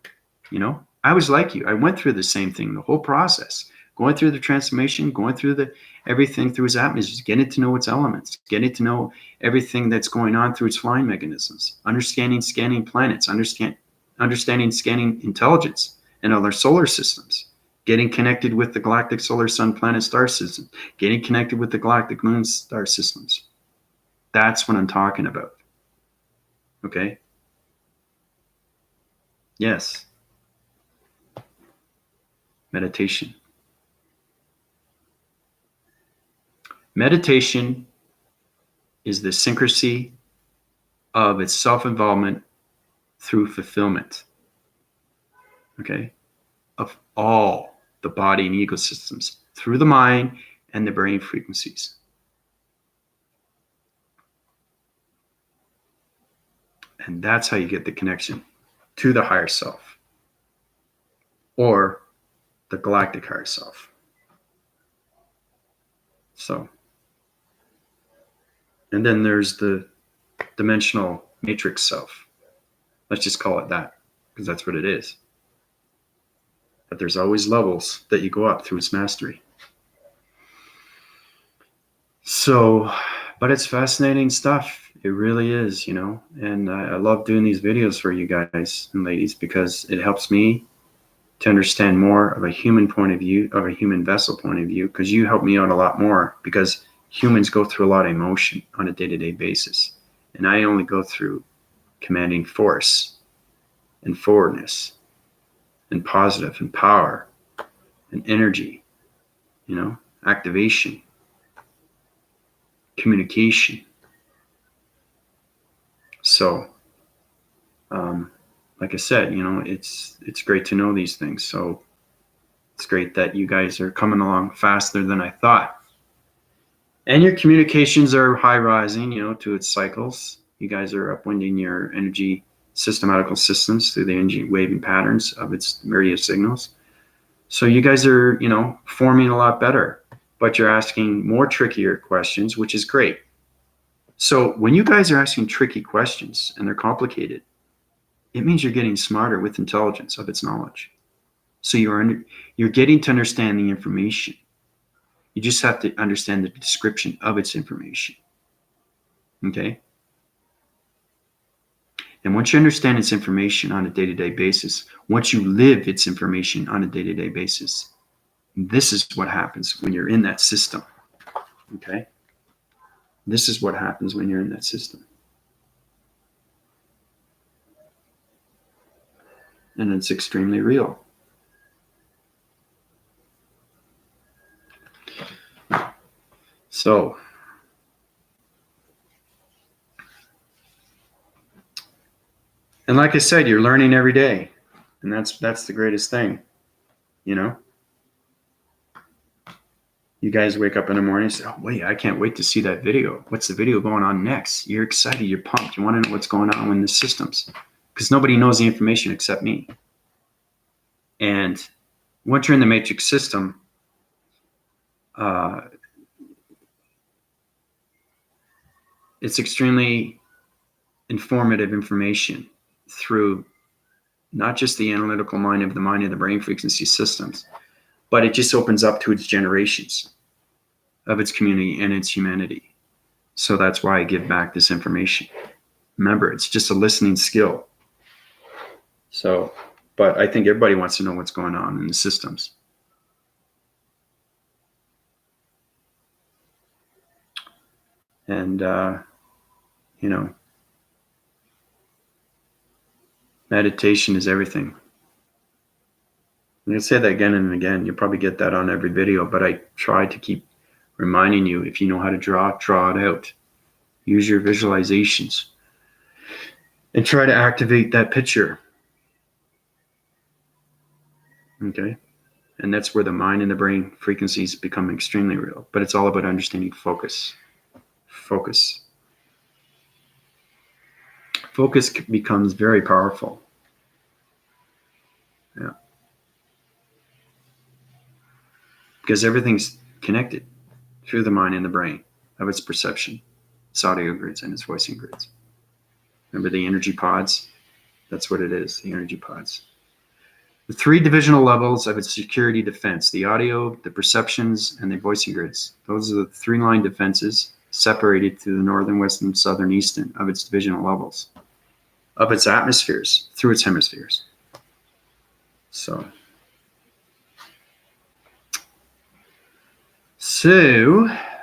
I was like you. I went through the same thing, the whole process, going through the transformation, going through everything through its atmosphere, getting to know its elements, getting to know everything that's going on through its flying mechanisms, understanding scanning planets, understanding scanning intelligence and other solar systems, getting connected with the galactic solar sun planet star system, getting connected with the galactic moon star systems. That's what I'm talking about. Okay? Yes. Meditation. Meditation is the syncrasy of its self-involvement through fulfillment, okay, of all the body and ecosystems through the mind and the brain frequencies. And that's how you get the connection to the higher self or the galactic higher self. So, And then there's the dimensional matrix self. Let's just call it that, because that's what it is. But there's always levels that you go up through its mastery. So, but it's fascinating stuff. It really is, and I love doing these videos for you guys and ladies, because it helps me to understand more of a human point of view, of a human vessel point of view, because you help me out a lot more, because humans go through a lot of emotion on a day-to-day basis. And I only go through commanding force and forwardness and positive and power and energy, activation, communication. So, like I said, it's great to know these things. So it's great that you guys are coming along faster than I thought. And your communications are high rising, to its cycles. You guys are upwinding your energy systematical systems through the energy waving patterns of its myriad signals. So you guys are, forming a lot better, but you're asking more trickier questions, which is great. So when you guys are asking tricky questions and they're complicated, it means you're getting smarter with intelligence of its knowledge. So you're getting to understand the information. You just have to understand the description of its information. Okay? And once you understand its information on a day-to-day basis, once you live its information on a day-to-day basis, this is what happens when you're in that system. Okay? This is what happens when you're in that system. And it's extremely real. So, and like I said, you're learning every day. And that's the greatest thing, You guys wake up in the morning and say, oh, wait, I can't wait to see that video. What's the video going on next? You're excited. You're pumped. You want to know what's going on in the systems, because nobody knows the information except me. And once you're in the matrix system, it's extremely informative information through not just the analytical mind of the brain frequency systems, but it just opens up to its generations of its community and its humanity. So that's why I give back this information. Remember, it's just a listening skill. So, but I think everybody wants to know what's going on in the systems. And, meditation is everything. I'm going to say that again and again. You'll probably get that on every video, but I try to keep reminding you, if you know how to draw it out. Use your visualizations and try to activate that picture. Okay? And that's where the mind and the brain frequencies become extremely real. But it's all about understanding focus. Focus. Focus becomes very powerful. Yeah. Because everything's connected through the mind and the brain of its perception, its audio grids and its voicing grids. Remember the energy pods? That's what it is, the energy pods. The 3 divisional levels of its security defense: the audio, the perceptions, and the voicing grids. Those are the 3-line defenses separated through the northern, western, southern, eastern of its divisional levels, of its atmospheres, through its hemispheres. So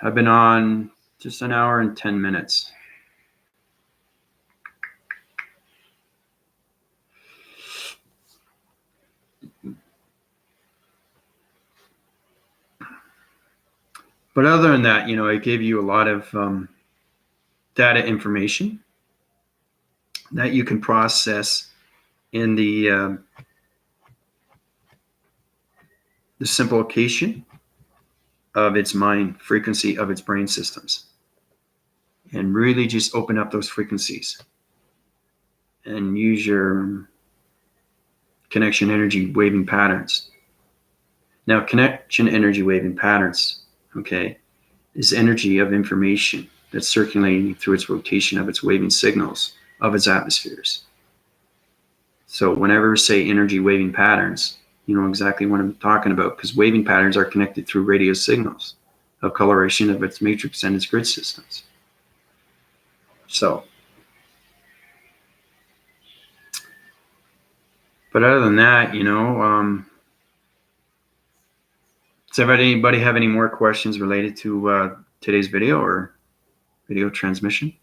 I've been on just an hour and 10 minutes. But other than that, I gave you a lot of data information that you can process in the simplification of its mind frequency of its brain systems, and really just open up those frequencies and use your connection energy waving patterns. Now, connection energy waving patterns, okay, is energy of information that's circulating through its rotation of its waving signals of its atmospheres. So whenever we say energy waving patterns, you know exactly what I'm talking about, because waving patterns are connected through radio signals of coloration of its matrix and its grid systems. So, but other than that, you know, does anybody have any more questions related to today's video or video transmission?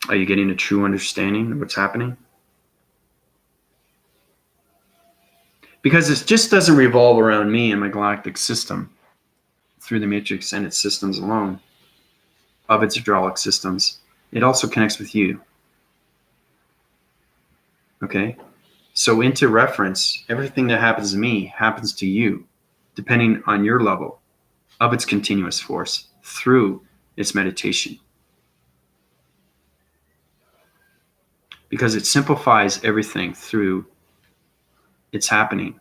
Are you getting a true understanding of what's happening? Because it just doesn't revolve around me and my galactic system through the matrix and its systems alone, of its hydraulic systems. It also connects with you. Okay? So into reference, everything that happens to me happens to you, depending on your level of its continuous force through its meditation. Because it simplifies everything through its happening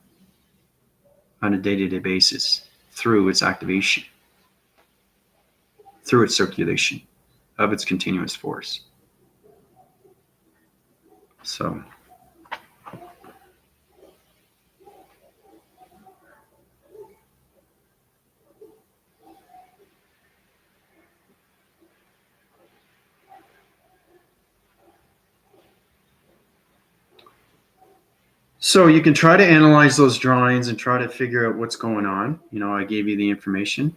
on a day-to-day basis, through its activation, through its circulation of its continuous force. So you can try to analyze those drawings and try to figure out what's going on. You know, I gave you the information,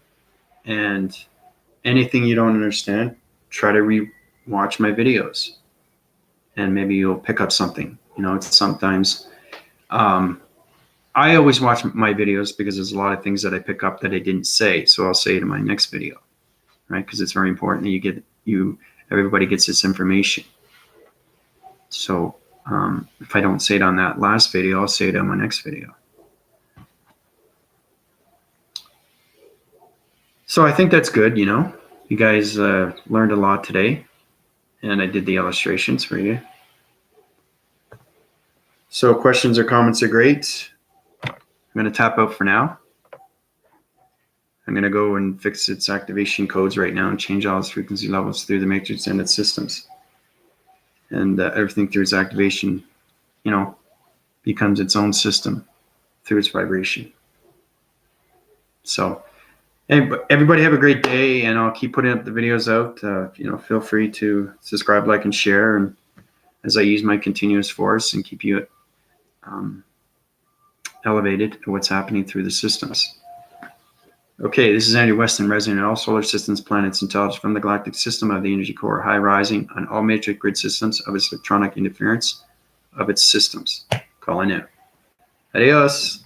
and anything you don't understand, try to re-watch my videos, and maybe you'll pick up something. You know, it's sometimes, I always watch my videos because there's a lot of things that I pick up that I didn't say, so I'll say it in my next video, right? Because it's very important that everybody gets this information. So if I don't say it on that last video, I'll say it on my next video. So I think that's good, you know. You guys learned a lot today, and I did the illustrations for you. So questions or comments are great. I'm going to tap out for now. I'm going to go and fix its activation codes right now and change all its frequency levels through the matrix and its systems. And everything through its activation, you know, becomes its own system through its vibration. So everybody have a great day, and I'll keep putting up the videos out. You know, feel free to subscribe, like, and share, and as I use my continuous force and keep you elevated to what's happening through the systems. Okay, this is Andy Weston, resident in all solar systems, planets, intelligence from the galactic system of the energy core, high rising on all matrix grid systems of its electronic interference of its systems. Calling in. Adios.